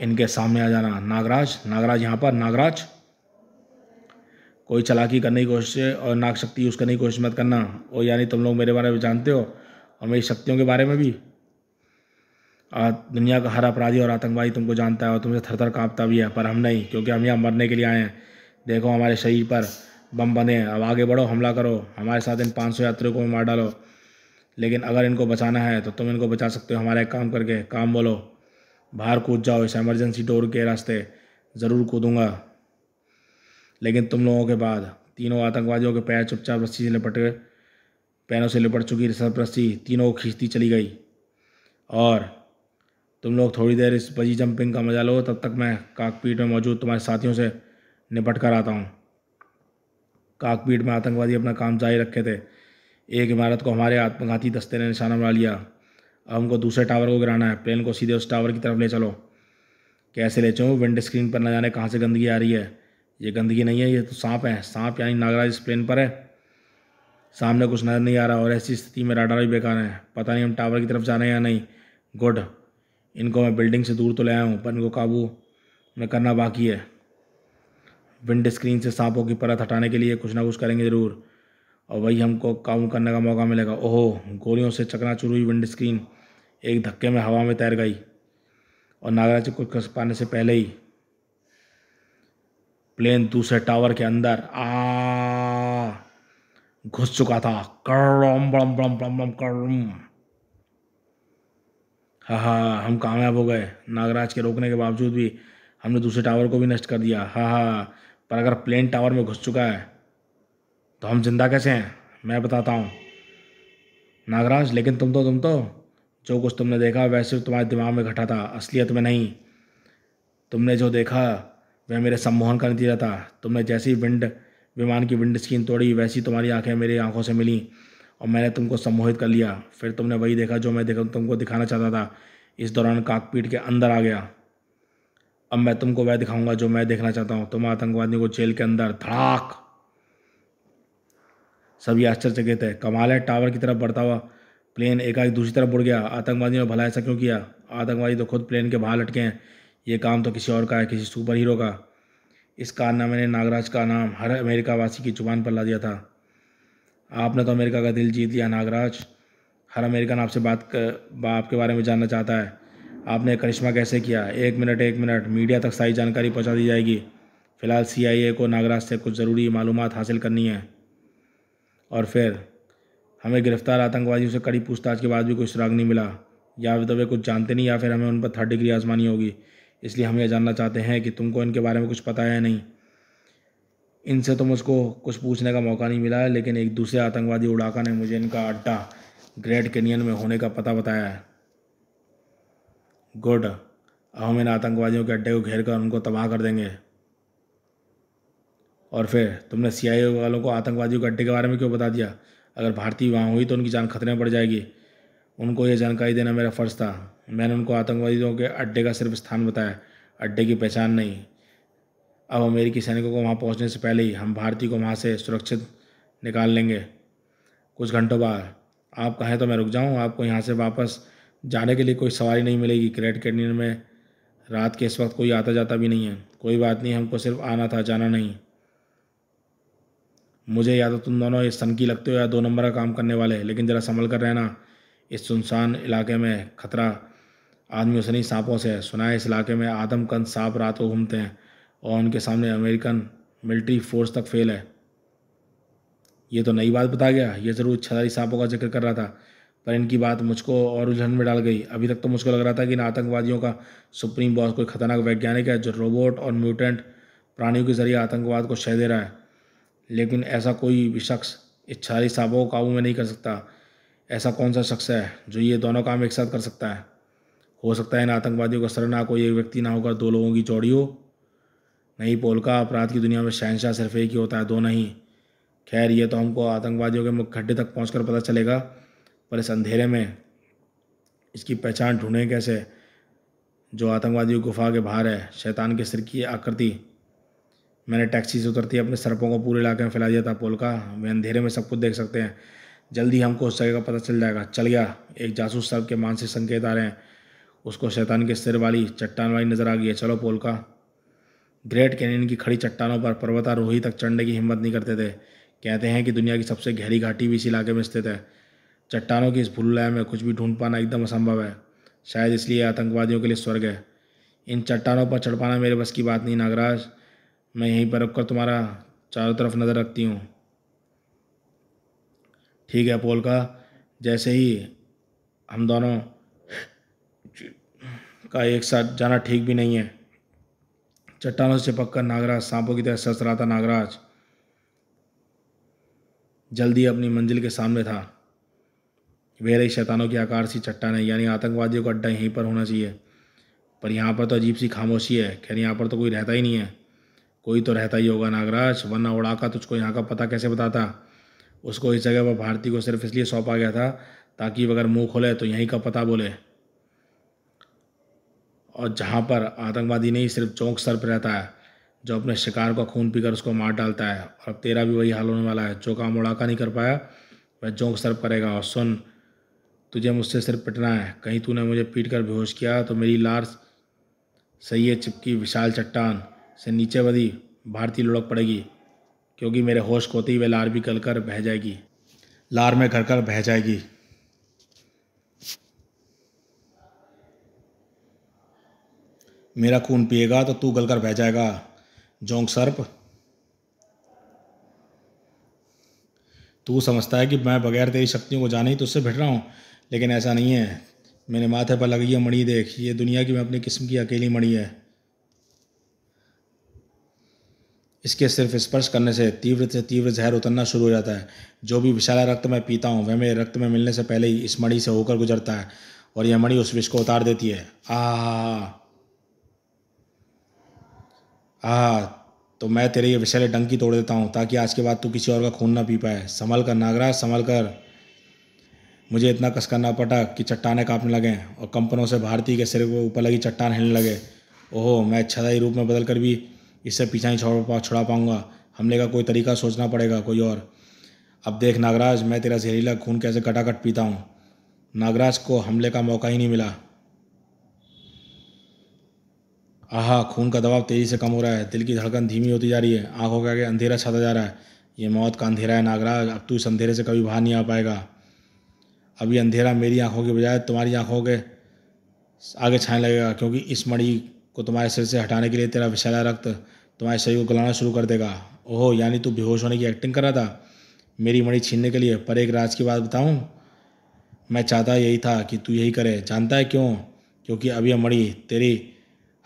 इनके सामने आ जाना। नागराज यहाँ पर। नागराज, कोई चालाकी करने की कोशिश और नाग शक्ति यूज़ करने की कोशिश मत करना। और यानी तुम लोग मेरे बारे में जानते हो और मेरी शक्तियों के बारे में भी। दुनिया का हर अपराधी और आतंकवादी तुमको जानता है और तुमसे थर थर काँपता भी है, पर हम नहीं, क्योंकि हम यहाँ मरने के लिए आए हैं। देखो हमारे शरीर पर बम बंधे हैं। अब आगे बढ़ो, हमला करो, हमारे साथ इन 500 यात्रियों को भी मार डालो। लेकिन अगर इनको बचाना है तो तुम इनको बचा सकते हो हमारा एक काम करके। काम बोलो। बाहर कूद जाओ, इस इमरजेंसी डोर के रास्ते। ज़रूर कूदूंगा, लेकिन तुम लोगों के बाद। तीनों आतंकवादियों के पैर चुपचाप रस्सी से लिपट गए। पैरों से लिपट चुकी सब रस्सी तीनों को खींचती चली गई। और तुम लोग थोड़ी देर इस बजी जंपिंग का मजा लो, तब तक मैं कॉकपिट में मौजूद तुम्हारे साथियों से निपट कर आता हूँ। कॉकपिट में आतंकवादी अपना काम जारी रखे थे। एक इमारत को हमारे आत्मघाती दस्ते ने निशाना बना लिया। अब हमको दूसरे टावर को गिराना है। प्लेन को सीधे उस टावर की तरफ ले चलो। कैसे ले चलूँ? विंड स्क्रीन पर न जाने कहाँ से गंदगी आ रही है। ये गंदगी नहीं है, ये तो सांप है। सांप यानी नागराज इस प्लेन पर है। सामने कुछ नज़र नहीं आ रहा और ऐसी स्थिति में राडार भी बेकार है। पता नहीं हम टावर की तरफ जा रहे हैं या नहीं। गुड, इनको मैं बिल्डिंग से दूर तो ले आया हूँ, पर इनको काबू में करना बाकी है। विंड स्क्रीन से सांपों की परत हटाने के लिए कुछ ना कुछ करेंगे ज़रूर, और वही हमको काबू करने का मौका मिलेगा। ओहो, गोलियों से चकनाचूर हुई विंड स्क्रीन एक धक्के में हवा में तैर गई और नागराज को कुछ पाने से पहले ही प्लेन दूसरे टावर के अंदर घुस चुका था। करम बम बम बम बम करम। हाँ, हम कामयाब हो गए। नागराज के रोकने के बावजूद भी हमने दूसरे टावर को भी नष्ट कर दिया। हाँ, पर अगर प्लेन टावर में घुस चुका है तो हम जिंदा कैसे हैं? मैं बताता हूँ नागराज। लेकिन तुम तो जो कुछ तुमने देखा वह सिर्फ तुम्हारे दिमाग में घटा था, असलियत में नहीं। तुमने जो देखा वह मेरे सम्मोहन का नतीजा था। तुमने जैसी विमान की विंड स्क्रीन तोड़ी, वैसी तुम्हारी आंखें मेरी आंखों से मिली और मैंने तुमको सम्मोहित कर लिया। फिर तुमने वही देखा जो मैं तुमको दिखाना चाहता था। इस दौरान कॉकपिट के अंदर आ गया। अब मैं तुमको वह दिखाऊंगा जो मैं देखना चाहता हूँ। तुम आतंकवादियों को जेल के अंदर। धड़ाक। सभी आश्चर्यचकित थे। कमाल है, टावर की तरफ बढ़ता हुआ प्लेन एकाएक दूसरी तरफ मुड़ गया। आतंकवादियों ने भला ऐसा क्यों किया? आतंकवादी तो खुद प्लेन के बाहर लटके हैं। ये काम तो किसी और का है, किसी सुपर हीरो का। इस कारनामे ने नागराज का नाम हर अमेरिका वासी की जुबान पर ला दिया था। आपने तो अमेरिका का दिल जीत लिया नागराज। हर अमेरिकन आपसे आपके बारे में जानना चाहता है। आपने करिश्मा कैसे किया? एक मिनट, मीडिया तक सारी जानकारी पहुंचा दी जाएगी। फिलहाल CIA को नागराज से कुछ ज़रूरी मालूमात हासिल करनी है और फिर हमें गिरफ्तार आतंकवादियों से कड़ी पूछताछ के बाद भी कोई सुराग नहीं मिला। या तो वे कुछ जानते नहीं या फिर हमें उन पर 3rd डिग्री आजमानी होगी। इसलिए हम ये जानना चाहते हैं कि तुमको इनके बारे में कुछ पता है या नहीं। इनसे तो मुझको कुछ पूछने का मौका नहीं मिला है, लेकिन एक दूसरे आतंकवादी उड़ाका ने मुझे इनका अड्डा ग्रेट कैनियन में होने का पता बताया है। गुड, अब हम इन आतंकवादियों के अड्डे को घेर कर उनको तबाह कर देंगे। और फिर तुमने CIA वालों को आतंकवादियों के अड्डे के बारे में क्यों बता दिया? अगर भारतीय वहाँ हुई तो उनकी जान खतरे में पड़ जाएगी। उनको ये जानकारी देना मेरा फ़र्ज़ था। मैंने उनको आतंकवादियों के अड्डे का सिर्फ स्थान बताया, अड्डे की पहचान नहीं। अब अमेरिकी सैनिकों को वहाँ पहुँचने से पहले ही हम भारतीय को वहाँ से सुरक्षित निकाल लेंगे। कुछ घंटों बाद आप कहें तो मैं रुक जाऊँ। आपको यहाँ से वापस जाने के लिए कोई सवारी नहीं मिलेगी। ग्रेट कैनियन में रात के इस वक्त कोई आता जाता भी नहीं है। कोई बात नहीं, हमको सिर्फ आना था, जाना नहीं। मुझे या तो तुम दोनों इस सनकी लगते हो या 2 नंबर का काम करने वाले, लेकिन ज़रा संभल कर रहना। इस सुनसान इलाके में खतरा आदमियों से नहीं, सांपों से। सुना है इस इलाके में आदमकंद सांप रात को घूमते हैं और उनके सामने अमेरिकन मिलिट्री फोर्स तक फेल है। ये तो नई बात बता गया। ये ज़रूर इच्छाधारी सांपों का जिक्र कर रहा था, पर इनकी बात मुझको और उलझन में डाल गई। अभी तक तो मुझको लग रहा था कि इन आतंकवादियों का सुप्रीम बॉस कोई खतरनाक वैज्ञानिक है जो रोबोट और म्यूटेंट प्राणियों के जरिए आतंकवाद को शह दे रहा है। लेकिन ऐसा कोई भी शख्स इच्छाधारी सांपों को काबू में नहीं कर सकता। ऐसा कौन सा शख्स है जो ये दोनों काम एक साथ कर सकता है? हो सकता है इन आतंकवादियों का सरना कोई एक व्यक्ति ना होकर दो लोगों की जोड़ी हो। नहीं पोलका, अपराध की दुनिया में शहंशाह सिर्फ एक ही होता है, दो नहीं। खैर, ये तो हमको आतंकवादियों के मुख्य खड्डे तक पहुंचकर पता चलेगा, पर इस अंधेरे में इसकी पहचान ढूंढें कैसे जो आतंकवादियों की गुफा के बाहर है? शैतान के सिर की आकृति। मैंने टैक्सी से उतरती अपने सर्पों को पूरे इलाके में फैला दिया था पोलका। वे अंधेरे में सब कुछ देख सकते हैं। जल्दी हमको उस जगह का पता चल जाएगा। चल गया। एक जासूस सर्प के मानसिक संकेत आ रहे हैं। उसको शैतान के सिर वाली चट्टान वाली नजर आ गई है। चलो पोलका। ग्रेट कैनियन की खड़ी चट्टानों पर पर्वतारोही तक चढ़ने की हिम्मत नहीं करते थे। कहते हैं कि दुनिया की सबसे गहरी घाटी भी इस इलाके में स्थित है। चट्टानों की इस भूलभुलैया में कुछ भी ढूंढ पाना एकदम असंभव है। शायद इसलिए आतंकवादियों के लिए स्वर्ग है। इन चट्टानों पर चढ़ पाना मेरे बस की बात नहीं नागराज। मैं यहीं पर रुककर तुम्हारा चारों तरफ नज़र रखती हूँ। ठीक है पोलका। जैसे ही हम दोनों का एक साथ जाना ठीक भी नहीं है। चट्टानों से चिपक कर नागराज सांपों की तरह सस रहा था। नागराज जल्दी अपनी मंजिल के सामने था। वे रही शैतानों की आकार सी चट्टानें, यानी आतंकवादियों का अड्डा यहीं पर होना चाहिए। पर यहाँ पर तो अजीब सी खामोशी है। खैर, यहाँ पर तो कोई रहता ही नहीं है। कोई तो रहता ही होगा नागराज, वरना उड़ाका तुझको यहाँ का पता कैसे बताता? उसको इस जगह पर भारती को सिर्फ इसलिए सौंपा गया था ताकि वह अगर मुंह खोले तो यहीं का पता बोले। और जहाँ पर आतंकवादी नहीं, सिर्फ चौंक सर पर रहता है जो अपने शिकार का खून पीकर उसको मार डालता है। और अब तेरा भी वही हाल होने वाला है। जो काम उड़ाका नहीं कर पाया वह जोंक सर करेगा। और सुन, तुझे मुझसे सिर्फ पिटना है। कहीं तूने मुझे पीट कर बेहोश किया तो मेरी लार सही है चिपकी विशाल चट्टान से नीचे बदी भारतीय लुढ़क पड़ेगी, क्योंकि मेरे होश खोते ही वह लार भी गल कर बह जाएगी। लार में घर कर बह जाएगी। मेरा खून पिएगा तो तू गलकर बह जाएगा, जोंक सर्प। तू समझता है कि मैं बगैर तेरी शक्तियों को जाने ही तुझसे भिड़ रहा हूँ, लेकिन ऐसा नहीं है। मेरे माथे पर लगी है मणि, देख। ये दुनिया की मैं अपनी किस्म की अकेली मणि है। इसके सिर्फ स्पर्श करने से तीव्र जहर उतरना शुरू हो जाता है। जो भी विषैला रक्त मैं पीता हूँ वह मेरे रक्त में मिलने से पहले ही इस मणि से होकर गुजरता है और यह मणि उस विष को उतार देती है। आह, तो मैं तेरे ये विषैले डंकी तोड़ देता हूँ ताकि आज के बाद तू किसी और का खून ना पी पाए। संभल कर नागराज, संभल कर। मुझे इतना कस करना पड़ा कि चट्टानें कांपने लगें और कंपनों से भारती के सिर के ऊपर लगी चट्टान हिलने लगे। ओहो, मैं छदाई रूप में बदल कर भी इससे पीछा नहीं छुड़ा पाऊंगा। हमले का कोई तरीका सोचना पड़ेगा, कोई और। अब देख नागराज, मैं तेरा जहरीला खून कैसे कटाकट पीता हूँ। नागराज को हमले का मौका ही नहीं मिला। आहा, खून का दबाव तेजी से कम हो रहा है। दिल की धड़कन धीमी होती जा रही है। आंखों के आगे अंधेरा छाता जा रहा है। ये मौत का अंधेरा है नागराज। अब तू इस अंधेरे से कभी बाहर नहीं आ पाएगा। अब ये अंधेरा मेरी आंखों के बजाय तुम्हारी आंखों के आगे छाने लगेगा, क्योंकि इस मणि को तुम्हारे सिर से हटाने के लिए तेरा विषैला रक्त तुम्हारे शरीर को गलाना शुरू कर देगा। ओहो, यानी तू बेहोश होने की एक्टिंग कर रहा था मेरी मणि छीनने के लिए। पर एक राज की बात बताऊं, मैं चाहता यही था कि तू यही करे। जानता है क्यों? क्योंकि अब यह मणि तेरी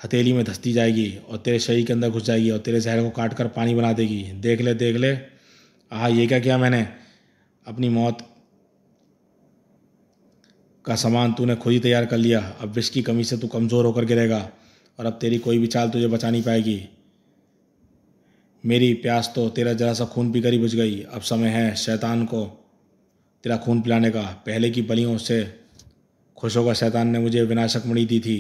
हथेली में धंसती जाएगी और तेरे शरीर के अंदर घुस जाएगी और तेरे जहर को काट कर पानी बना देगी। देख ले, देख ले। आहा, ये क्या किया मैंने? अपनी मौत का सामान तूने खुद ही तैयार कर लिया। अब विष की कमी से तू कमज़ोर होकर गिरेगा और अब तेरी कोई भी चाल तुझे बचा नहीं पाएगी। मेरी प्यास तो तेरा जरा सा खून पीकर ही बुझ गई। अब समय है शैतान को तेरा खून पिलाने का। पहले की बलियों से खुश होकर शैतान ने मुझे विनाशक मणि दी थी,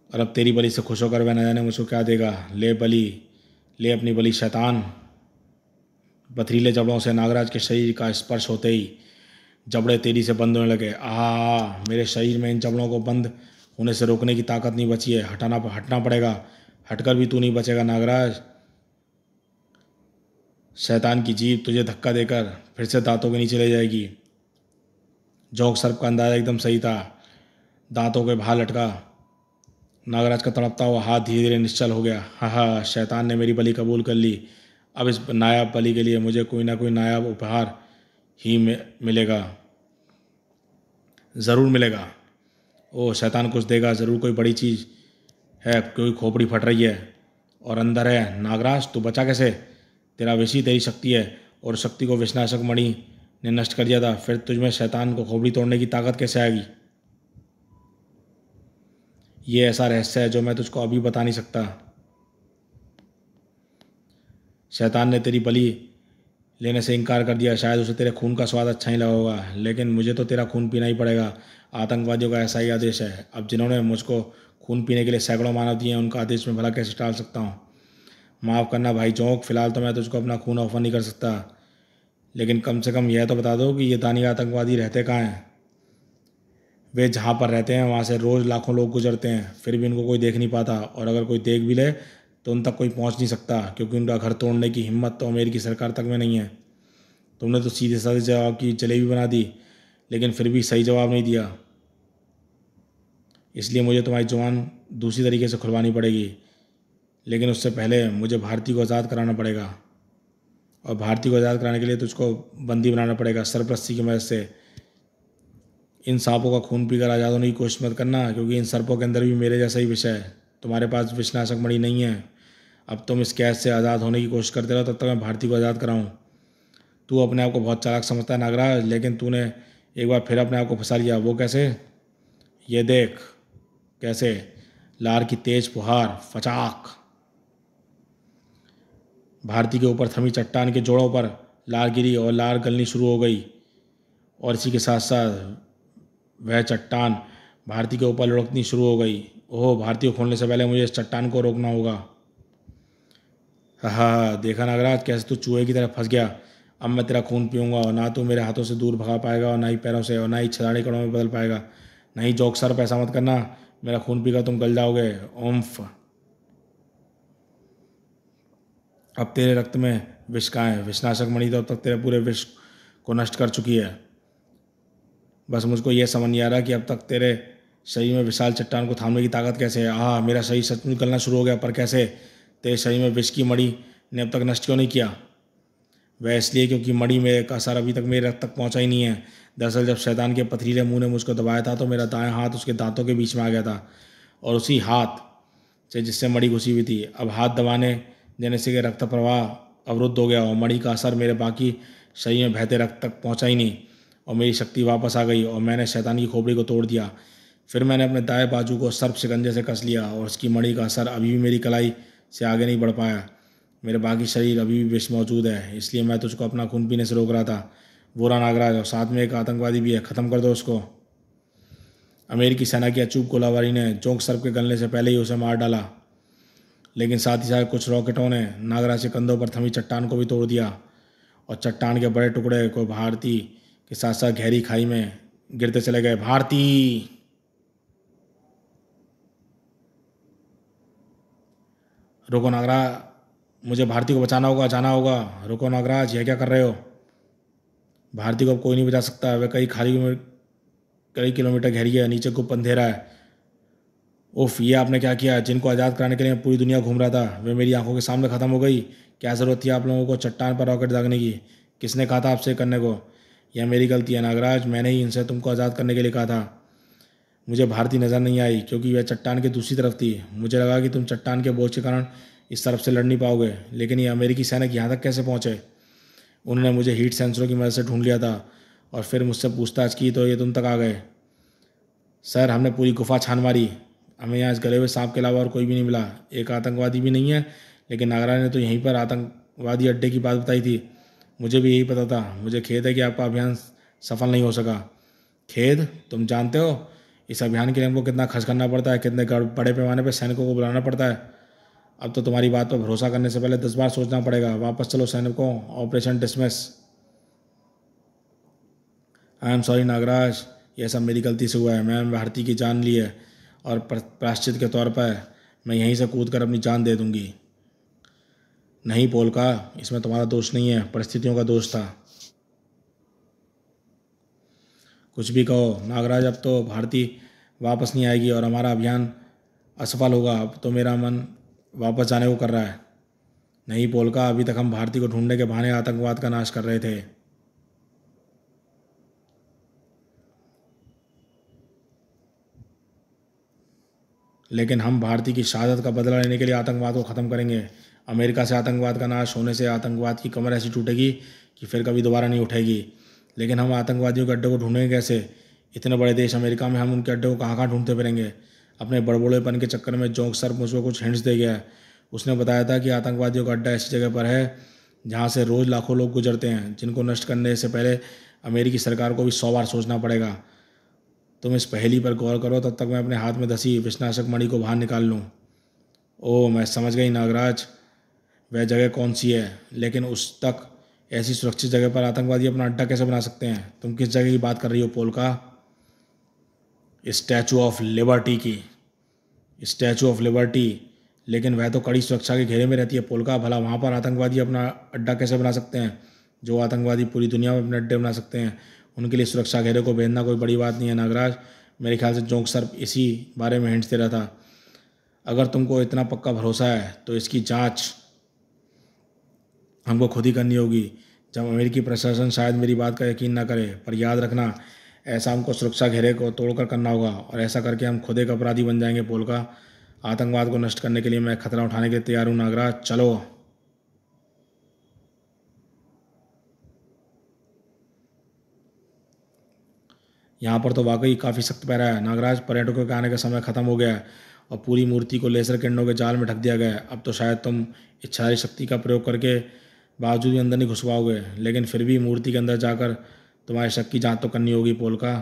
और अब तेरी बलि से खुश होकर वह न जाने मुझको क्या देगा। ले बलि, ले अपनी बलि शैतान। पथरीले जबड़ों से नागराज के शरीर का स्पर्श होते ही जबड़े तेजी से बंद होने लगे। मेरे शरीर में इन जबड़ों को बंद होने से रोकने की ताकत नहीं बची है। हटना पड़ेगा। हटकर भी तू नहीं बचेगा नागराज। शैतान की जीभ तुझे धक्का देकर फिर से दांतों के नीचे ले जाएगी। जोक सर्प का अंदाज़ा एकदम सही था। दांतों के बाहर लटका नागराज का तड़पता हुआ हाथ धीरे धीरे निश्चल हो गया। हा हा, शैतान ने मेरी बलि कबूल कर ली। अब इस नायाब बलि के लिए मुझे कोई ना कोई नायाब उपहार ही मिलेगा, ज़रूर मिलेगा। ओ शैतान कुछ देगा ज़रूर, कोई बड़ी चीज़ है, कोई खोपड़ी फट रही है और अंदर है। नागराज तू बचा कैसे? तेरा विष ही तेरी शक्ति है और शक्ति को विषनाशक मणि ने नष्ट कर दिया था। फिर तुझमें शैतान को खोपड़ी तोड़ने की ताकत कैसे आएगी? ये ऐसा रहस्य है जो मैं तुझको अभी बता नहीं सकता। शैतान ने तेरी बलि लेने से इनकार कर दिया। शायद उसे तेरे खून का स्वाद अच्छा ही लगा होगा, लेकिन मुझे तो तेरा खून पीना ही पड़ेगा। आतंकवादियों का ऐसा ही आदेश है। अब जिन्होंने मुझको खून पीने के लिए सैकड़ों मानव दिए हैं, उनका आदेश मैं भला कैसे टाल सकता हूँ? माफ़ करना भाई जोंक, फिलहाल तो मैं तुझको अपना खून ऑफर नहीं कर सकता, लेकिन कम से कम यह तो बता दो कि ये दानी आतंकवादी रहते कहाँ हैं? वे जहाँ पर रहते हैं वहाँ से रोज़ लाखों लोग गुजरते हैं, फिर भी उनको कोई देख नहीं पाता, और अगर कोई देख भी ले तो उन तक कोई पहुँच नहीं सकता, क्योंकि उनका घर तोड़ने की हिम्मत तो अमेरिकी सरकार तक में नहीं है। तुमने तो सीधे साधे जवाब की जलेबी बना दी, लेकिन फिर भी सही जवाब नहीं दिया। इसलिए मुझे तुम्हारी जुबान दूसरी तरीके से खुलवानी पड़ेगी, लेकिन उससे पहले मुझे भारती को आज़ाद कराना पड़ेगा, और भारती को आज़ाद कराने के लिए तुझको बंदी बनाना पड़ेगा सरपरस्ती की मदद से। इन सांपों का खून पीकर आज़ाद होने की कोशिश मत करना, क्योंकि इन सर्पों के अंदर भी मेरे जैसा ही विष है। तुम्हारे पास विषनाशक मणि नहीं है। अब तुम इस कैद से आज़ाद होने की कोशिश करते रहो, तब तक मैं भारती को आज़ाद कराऊँ। तू अपने आप को बहुत चालाक समझता है नागराज, लेकिन तूने एक बार फिर अपने आप को फंसा लिया। वो कैसे? ये देख कैसे। लार की तेज फुहार फचाक भारती के ऊपर थमी चट्टान के जोड़ों पर लार गिरी और लार गलनी शुरू हो गई, और इसी के साथ साथ वह चट्टान भारती के ऊपर लुढ़कनी शुरू हो गई। ओह, भारती को खोलने से पहले मुझे इस चट्टान को रोकना होगा। हा, देखा नागराज कैसे तू चूहे की तरह फंस गया। अब मैं तेरा खून पीऊँगा, और ना तू मेरे हाथों से दूर भगा पाएगा, और ना ही पैरों से, और ना ही छलाड़ी कड़ों में बदल पाएगा। नहीं जोक सर, पैसा मत करना। मेरा खून पीकर तुम गल जाओगे। ओम्फ। अब तेरे रक्त में विष कहाँ है? विषनाशक मणि तो अब तक तेरे पूरे विष को नष्ट कर चुकी है। बस मुझको यह समझ नहीं आ रहा कि अब तक तेरे शरीर में विशाल चट्टान को थामने की ताकत कैसे है। मेरा शरीर सचमुच गलना शुरू हो गया, पर कैसे? तेरे शरीर में विष की मणि ने अब तक नष्ट क्यों नहीं किया? वह इसलिए क्योंकि मणि में का असर अभी तक मेरे रक्त तक पहुंचा ही नहीं है। दरअसल जब शैतान के पथरीले मुंह ने मुझको दबाया था, तो मेरा दायां हाथ उसके दांतों के बीच में आ गया था, और उसी हाथ से जिससे मणि घुसी हुई थी, अब हाथ दबाने देने से रक्त प्रवाह अवरुद्ध हो गया, और मणि का असर मेरे बाकी शरीर में बहते रक्त तक पहुंचा ही नहीं, और मेरी शक्ति वापस आ गई, और मैंने शैतान की खोपड़ी को तोड़ दिया। फिर मैंने अपने दाएं बाजू को सर्प शिकंजे से कस लिया, और उसकी मणि का असर अभी भी मेरी कलाई से आगे नहीं बढ़ पाया। मेरे बाकी शरीर अभी भी विष मौजूद है, इसलिए मैं तुझको अपना खून पीने से रोक रहा था। बुरा नागराज, और साथ में एक आतंकवादी भी है, ख़त्म कर दो उसको। अमेरिकी सेना की अचूक गोलाबारी ने जोंक सर्प के गलने से पहले ही उसे मार डाला, लेकिन साथ ही साथ कुछ रॉकेटों ने नागराज के कंधों पर थमी चट्टान को भी तोड़ दिया, और चट्टान के बड़े टुकड़े को भारती के साथ साथ गहरी खाई में गिरते चले गए। भारती! रुको नागराज, मुझे भारती को बचाना होगा, जाना होगा। रुको नागराज, यह क्या कर रहे हो? भारती को अब कोई नहीं बचा सकता। वह कई किलोमीटर गहरी है, नीचे गुप्त अंधेरा है। उफ, ये आपने क्या किया? जिनको आज़ाद कराने के लिए मैं पूरी दुनिया घूम रहा था, वे मेरी आंखों के सामने ख़त्म हो गई। क्या ज़रूरत थी आप लोगों को चट्टान पर रॉकेट दागने की? किसने कहा था आपसे करने को? यह मेरी गलती है नागराज, मैंने ही इनसे तुमको आज़ाद करने के लिए कहा था। मुझे भारती नज़र नहीं आई, क्योंकि वह चट्टान के दूसरी तरफ थी। मुझे लगा कि तुम चट्टान के बोझ के कारण इस तरफ से लड़ नहीं पाओगे, लेकिन ये अमेरिकी सैनिक यहाँ तक कैसे पहुँचे? उन्होंने मुझे हीट सेंसरों की मदद से ढूंढ लिया था, और फिर मुझसे पूछताछ की तो ये तुम तक आ गए। सर, हमने पूरी गुफा छान मारी, हमें यहाँ इस गले हुए सांप के अलावा और कोई भी नहीं मिला। एक आतंकवादी भी नहीं है, लेकिन नागराज ने तो यहीं पर आतंकवादी अड्डे की बात बताई थी। मुझे भी यही पता था। मुझे खेद है कि आपका अभियान सफल नहीं हो सका। खेद? तुम जानते हो इस अभियान के लिए हमको कितना खर्च करना पड़ता है, कितने बड़े पैमाने पर सैनिकों को बुलाना पड़ता है। अब तो तुम्हारी बात पर भरोसा करने से पहले 10 बार सोचना पड़ेगा। वापस चलो सैनिकों, operation dismiss. I am sorry Nagraj, यह सब मेरी गलती से हुआ है। मैं भारती की जान ली है, और प्रायश्चित के तौर पर मैं यहीं से कूद कर अपनी जान दे दूंगी। नहीं पोलका, इसमें तुम्हारा दोष नहीं है, परिस्थितियों का दोष था। कुछ भी कहो नागराज, अब तो भारती वापस नहीं आएगी और हमारा अभियान असफल होगा। अब तो मेरा मन वापस जाने को कर रहा है। नहीं पोलका, अभी तक हम भारती को ढूंढने के बहाने आतंकवाद का नाश कर रहे थे। लेकिन हम भारती की शहादत का बदला लेने के लिए आतंकवाद को ख़त्म करेंगे। अमेरिका से आतंकवाद का नाश होने से आतंकवाद की कमर ऐसी टूटेगी कि फिर कभी दोबारा नहीं उठेगी। लेकिन हम आतंकवादियों के अड्डे को ढूंढेंगे कैसे? इतने बड़े देश अमेरिका में हम उनके अड्डे को कहाँ कहाँ ढूंढते फिरेंगे? अपने बड़बोड़ेपन के चक्कर में जोंक सर मुझको कुछ हिंट्स दे गया है। उसने बताया था कि आतंकवादियों का अड्डा ऐसी जगह पर है जहाँ से रोज़ लाखों लोग गुजरते हैं, जिनको नष्ट करने से पहले अमेरिकी सरकार को भी 100 बार सोचना पड़ेगा। तुम इस पहेली पर गौर करो, तब तक मैं अपने हाथ में धसी विषनाशक मणि को बाहर निकाल लूँ। ओह, मैं समझ गई नागराज, वह जगह कौन सी है। लेकिन उस तक ऐसी सुरक्षित जगह पर आतंकवादी अपना अड्डा कैसे बना सकते हैं? तुम किस जगह की बात कर रही हो पोलका? स्टैचू ऑफ लिबर्टी की। Statue of liberty? लेकिन वह तो कड़ी सुरक्षा के घेरे में रहती है पोलका। भला वहाँ पर आतंकवादी अपना अड्डा कैसे बना सकते हैं? जो आतंकवादी पूरी दुनिया में अपने अड्डे बना सकते हैं, उनके लिए सुरक्षा घेरे को भेजना कोई बड़ी बात नहीं है नागराज। मेरे ख्याल से जोंक सर इसी बारे में हिंट्स दे रहा था। अगर तुमको इतना पक्का भरोसा है तो इसकी जांच हमको खुद ही करनी होगी। जब अमेरिकी प्रशासन शायद मेरी बात का यकीन ना करे, पर याद रखना ऐसा हमको सुरक्षा घेरे को तोड़कर करना होगा, और ऐसा करके हम खुद एक अपराधी बन जाएंगे पोलका। आतंकवाद को नष्ट करने के लिए मैं खतरा उठाने के लिए तैयार हूँ नागराज, चलो। यहाँ पर तो वाकई काफ़ी सख्त पैरा है नागराज। पर्यटकों के आने का समय ख़त्म हो गया है और पूरी मूर्ति को लेजर किरणों के जाल में ढक दिया गया है। अब तो शायद तुम इच्छाधारी शक्ति का प्रयोग करके बावजूद भी अंदर नहीं घुस पाओगे, लेकिन फिर भी मूर्ति के अंदर जाकर तुम्हारे शक की जांच तो करनी होगी पोलका।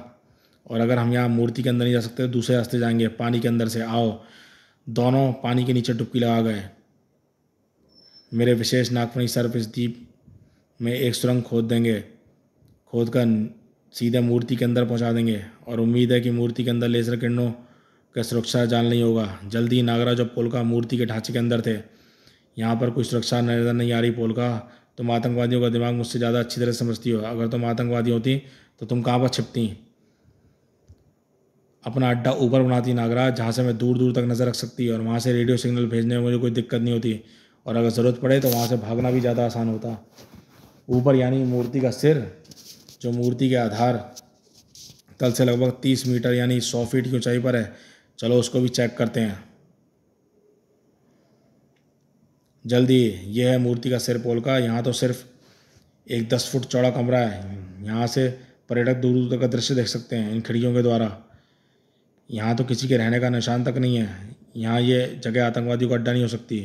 और अगर हम यहाँ मूर्ति के अंदर नहीं जा सकते तो दूसरे रास्ते जाएंगे, पानी के अंदर से। आओ, दोनों पानी के नीचे डुबकी लगा गए। मेरे विशेष नागफनी सर्प इस द्वीप में एक सुरंग खोद देंगे, खोद कर सीधे मूर्ति के अंदर पहुंचा देंगे, और उम्मीद है कि मूर्ति के अंदर लेजर किरणों का सुरक्षा जाल नहीं होगा। जल्दी ही नागराज और पोलका मूर्ति के ढांचे के अंदर थे। यहाँ पर कोई सुरक्षा नजर नहीं आ रही पोलका। तुम आतंकवादियों का दिमाग मुझसे ज़्यादा अच्छी तरह समझती हो। अगर तुम आतंकवादी होती तो तुम कहाँ पर छिपती? अपना अड्डा ऊपर बनाती नागराज, जहाँ से मैं दूर दूर तक नज़र रख सकती, और वहाँ से रेडियो सिग्नल भेजने में मुझे कोई दिक्कत नहीं होती, और अगर ज़रूरत पड़े तो वहाँ से भागना भी ज़्यादा आसान होता। ऊपर यानी मूर्ति का सिर, जो मूर्ति के आधार तल से लगभग 30 मीटर यानी 100 फीट की ऊंचाई पर है। चलो उसको भी चेक करते हैं जल्दी। यह है मूर्ति का सिर पोलका। यहाँ तो सिर्फ एक 10 फुट चौड़ा कमरा है। यहाँ से पर्यटक दूर दूर तक का दृश्य देख सकते हैं इन खिड़कियों के द्वारा। यहाँ तो किसी के रहने का निशान तक नहीं है। यहाँ ये जगह आतंकवादियों का अड्डा नहीं हो सकती।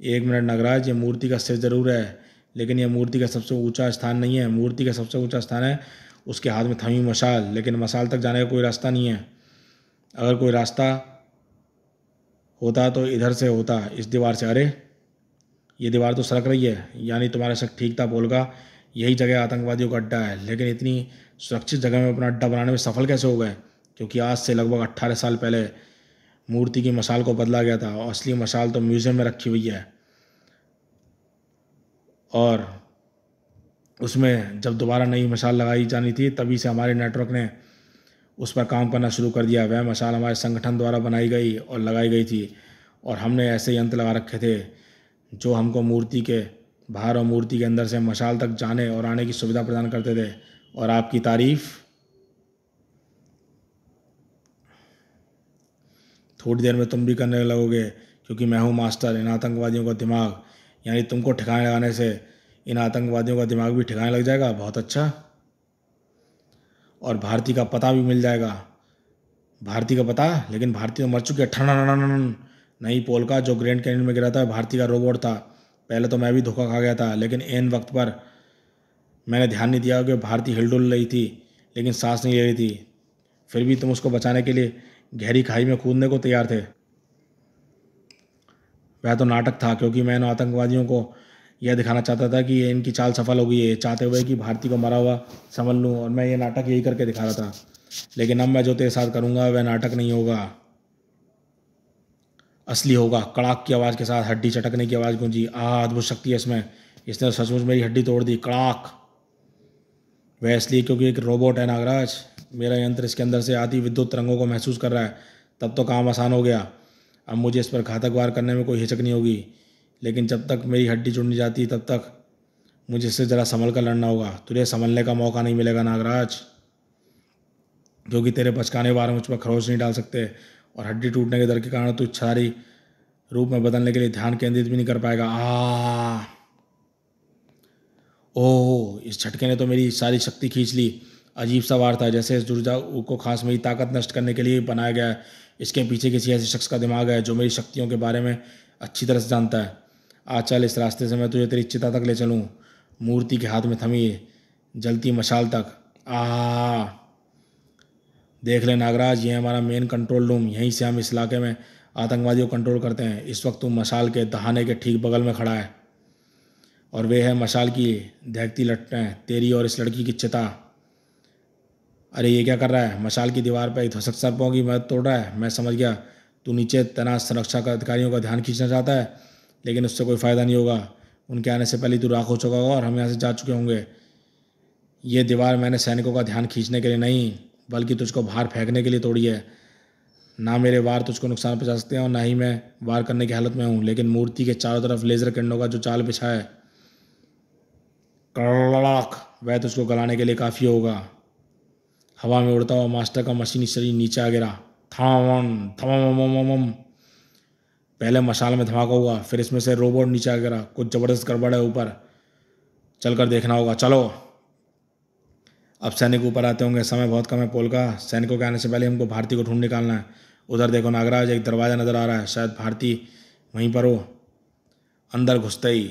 एक मिनट नागराज, ये मूर्ति का सिर ज़रूर है, लेकिन यह मूर्ति का सबसे ऊंचा स्थान नहीं है। मूर्ति का सबसे ऊंचा स्थान है उसके हाथ में थमी मशाल, लेकिन मशाल तक जाने का कोई रास्ता नहीं है। अगर कोई रास्ता होता तो इधर से होता, इस दीवार से। अरे, ये दीवार तो सरक रही है, यानी तुम्हारा शक ठीक था पोलका। यही जगह आतंकवादियों का अड्डा है। लेकिन इतनी सुरक्षित जगह में अपना अड्डा बनाने में सफल कैसे हो गए? क्योंकि आज से लगभग 18 साल पहले मूर्ति की मशाल को बदला गया था, और असली मशाल तो म्यूजियम में रखी हुई है। और उसमें जब दोबारा नई मशाल लगाई जानी थी, तभी से हमारे नेटवर्क ने उस पर काम करना शुरू कर दिया। वह मशाल हमारे संगठन द्वारा बनाई गई और लगाई गई थी, और हमने ऐसे यंत्र लगा रखे थे जो हमको मूर्ति के बाहर और मूर्ति के अंदर से मशाल तक जाने और आने की सुविधा प्रदान करते थे। और आपकी तारीफ थोड़ी देर में तुम भी करने लगोगे, क्योंकि मैं हूँ मास्टर। इन आतंकवादियों का दिमाग, यानी तुमको ठिकाने लगाने से इन आतंकवादियों का दिमाग भी ठिकाने लग जाएगा। बहुत अच्छा। और भारती का पता भी मिल जाएगा। भारती का पता? लेकिन भारती तो मर चुकी है। ठन नहीं पोलका, जो ग्रैंड कैनियन में गिरा था भारती का रोबोट था। पहले तो मैं भी धोखा खा गया था, लेकिन एन वक्त पर मैंने ध्यान नहीं दिया कि भारती हिलडुल रही थी, लेकिन सांस नहीं ले रही थी। फिर भी तुम उसको बचाने के लिए गहरी खाई में कूदने को तैयार थे। वह तो नाटक था, क्योंकि मैं इन आतंकवादियों को यह दिखाना चाहता था कि ये इनकी चाल सफल हो गई है, चाहते हुए कि भारती को मरा हुआ समझ लूँ, और मैं ये नाटक यही करके दिखा रहा था। लेकिन अब मैं जो तेरे साथ करूँगा वह नाटक नहीं होगा, असली होगा। कड़ाक की आवाज़ के साथ हड्डी चटकने की आवाज़ गूंजी। अद्भुत शक्ति है इसमें, इसने सचमुच मेरी हड्डी तोड़ दी। कड़ाक। वह इसलिए क्योंकि एक रोबोट है नागराज। मेरा यंत्र इसके अंदर से आती विद्युत तरंगों को महसूस कर रहा है, तब तो काम आसान हो गया। अब मुझे इस पर घातक वार करने में कोई हिचक नहीं होगी, लेकिन जब तक मेरी हड्डी जुड़ नहीं जाती तब तक मुझे इससे ज़रा संभल कर लड़ना होगा। तुझे संभलने का मौका नहीं मिलेगा नागराज, क्योंकि तेरे बचकाने वार मुझ पर खरोच नहीं डाल सकते, और हड्डी टूटने के डर के कारण तू इच्छाधारी रूप में बदलने के लिए ध्यान केंद्रित भी नहीं कर पाएगा। ओह, इस झटके ने तो मेरी सारी शक्ति खींच ली। अजीब सा वार था, जैसे इस दुर्जा को खास मेरी ताकत नष्ट करने के लिए बनाया गया है। इसके पीछे किसी ऐसे शख्स का दिमाग है जो मेरी शक्तियों के बारे में अच्छी तरह से जानता है। आज चल, इस रास्ते से मैं तुझे तेरी चिता तक ले चलूँ, मूर्ति के हाथ में थमी जलती मशाल तक। देख ले नागराज, ये हमारा मेन कंट्रोल रूम, यहीं से हम इस इलाके में आतंकवादियों को कंट्रोल करते हैं। इस वक्त तू मशाल के दहाने के ठीक बगल में खड़ा है, और वे है मशाल की दहकती लट्टें, तेरी और इस लड़की की चिता। अरे ये क्या कर रहा है? मशाल की दीवार पर एक धसक सर्पों की मदद तोड़ रहा है। मैं समझ गया, तू नीचे तैनात सुरक्षा का अधिकारियों का ध्यान खींचना चाहता है, लेकिन उससे कोई फ़ायदा नहीं होगा। उनके आने से पहले तू राख हो चुका होगा और हम यहाँ से जा चुके होंगे। ये दीवार मैंने सैनिकों का ध्यान खींचने के लिए नहीं, बल्कि तुझको बाहर फेंकने के लिए तोड़ी है। ना मेरे वार तुझको नुकसान पहुंचा सकते हैं और ना ही मैं वार करने की हालत में हूँ, लेकिन मूर्ति के चारों तरफ लेज़र किरणों का जो जाल बिछा है, कड़क, वह तुझको गलाने के लिए काफ़ी होगा। हवा में उड़ता हुआ मास्टर का मशीनी शरीर नीचे आ गिरा। थम थम। पहले मशाल में धमाका हुआ, फिर इसमें से रोबोट नीचे आ गिरा। कुछ ज़बरदस्त गड़बड़ है ऊपर, चलकर देखना होगा। चलो। अब सैनिक ऊपर आते होंगे, समय बहुत कम है पोलका। सैनिकों के आने से पहले हमको भारती को ढूंढ निकालना है। उधर देखो नागराज, एक दरवाज़ा नज़र आ रहा है, शायद भारती वहीं पर हो। अंदर घुसते ही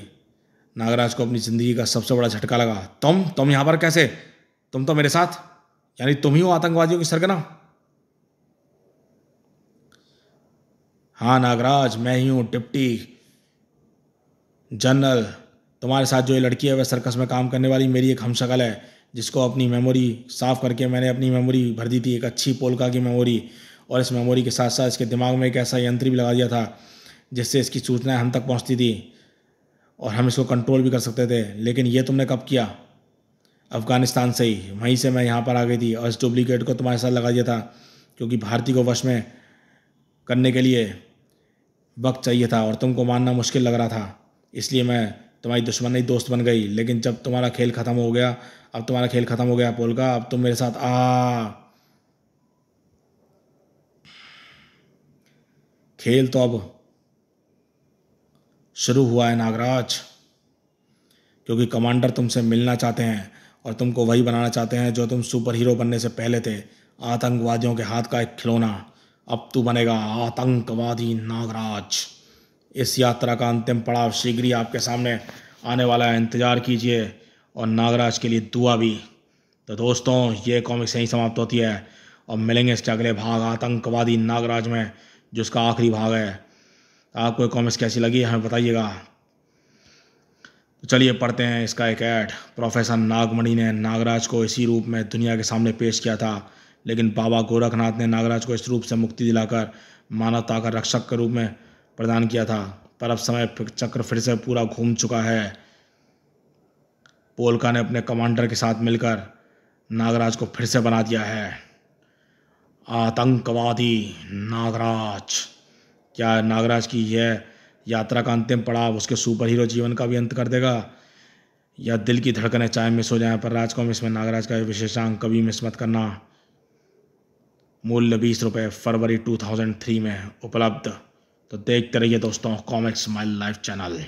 नागराज को अपनी ज़िंदगी का सबसे बड़ा झटका लगा। तुम यहाँ पर कैसे? तुम तो मेरे साथ, यानी तुम ही हो आतंकवादियों की सरगना? हाँ नागराज, मैं ही हूँ, डिप्टी जनरल। तुम्हारे साथ जो ये लड़की है वह सर्कस में काम करने वाली मेरी एक हमशक्ल है, जिसको अपनी मेमोरी साफ़ करके मैंने अपनी मेमोरी भर दी थी, एक अच्छी पोलका की मेमोरी। और इस मेमोरी के साथ साथ इसके दिमाग में एक ऐसा यंत्र भी लगा दिया था जिससे इसकी सूचनाएं हम तक पहुंचती थी और हम इसको कंट्रोल भी कर सकते थे। लेकिन ये तुमने कब किया? अफ़गानिस्तान से ही, वहीं से मैं यहाँ पर आ गई थी और इस डुप्लीकेट को तुम्हारे साथ लगा दिया था, क्योंकि भारती को वश में करने के लिए वक्त चाहिए था और तुमको मानना मुश्किल लग रहा था। इसलिए मैं तुम्हारी दुश्मन नहीं दोस्त बन गई। लेकिन जब तुम्हारा खेल ख़त्म हो गया, अब तुम्हारा खेल ख़त्म हो गया पोलका, अब तुम मेरे साथ खेल तो अब शुरू हुआ है नागराज, क्योंकि कमांडर तुमसे मिलना चाहते हैं और तुमको वही बनाना चाहते हैं जो तुम सुपर हीरो बनने से पहले थे, आतंकवादियों के हाथ का एक खिलौना। अब तू बनेगा आतंकवादी नागराज। इस यात्रा का अंतिम पड़ाव शीघ्र ही आपके सामने आने वाला है, इंतज़ार कीजिए और नागराज के लिए दुआ भी। तो दोस्तों, ये कॉमिक्स यहीं समाप्त होती है और मिलेंगे इसके अगले भाग आतंकवादी नागराज में, जो इसका आखिरी भाग है। आपको ये कॉमिक्स कैसी लगी हमें बताइएगा। तो चलिए पढ़ते हैं इसका एक ऐड। प्रोफेसर नागमणि ने नागराज को इसी रूप में दुनिया के सामने पेश किया था, लेकिन बाबा गोरखनाथ ने नागराज को इस रूप से मुक्ति दिलाकर मानवता का रक्षक के रूप में प्रदान किया था। पर अब समय चक्र फिर से पूरा घूम चुका है। पोलका ने अपने कमांडर के साथ मिलकर नागराज को फिर से बना दिया है आतंकवादी नागराज। क्या नागराज की यह यात्रा का अंतिम पड़ाव उसके सुपर हीरो जीवन का भी अंत कर देगा, या दिल की धड़कनें चाहे मिस हो जाएं पर राजकॉमिक्स में नागराज का विशेषांक कभी मिस मत करना। मूल्य 20 रुपये, फरवरी 2003 में उपलब्ध। तो देखते रहिए दोस्तों कॉमिक्स माई लाइफ चैनल।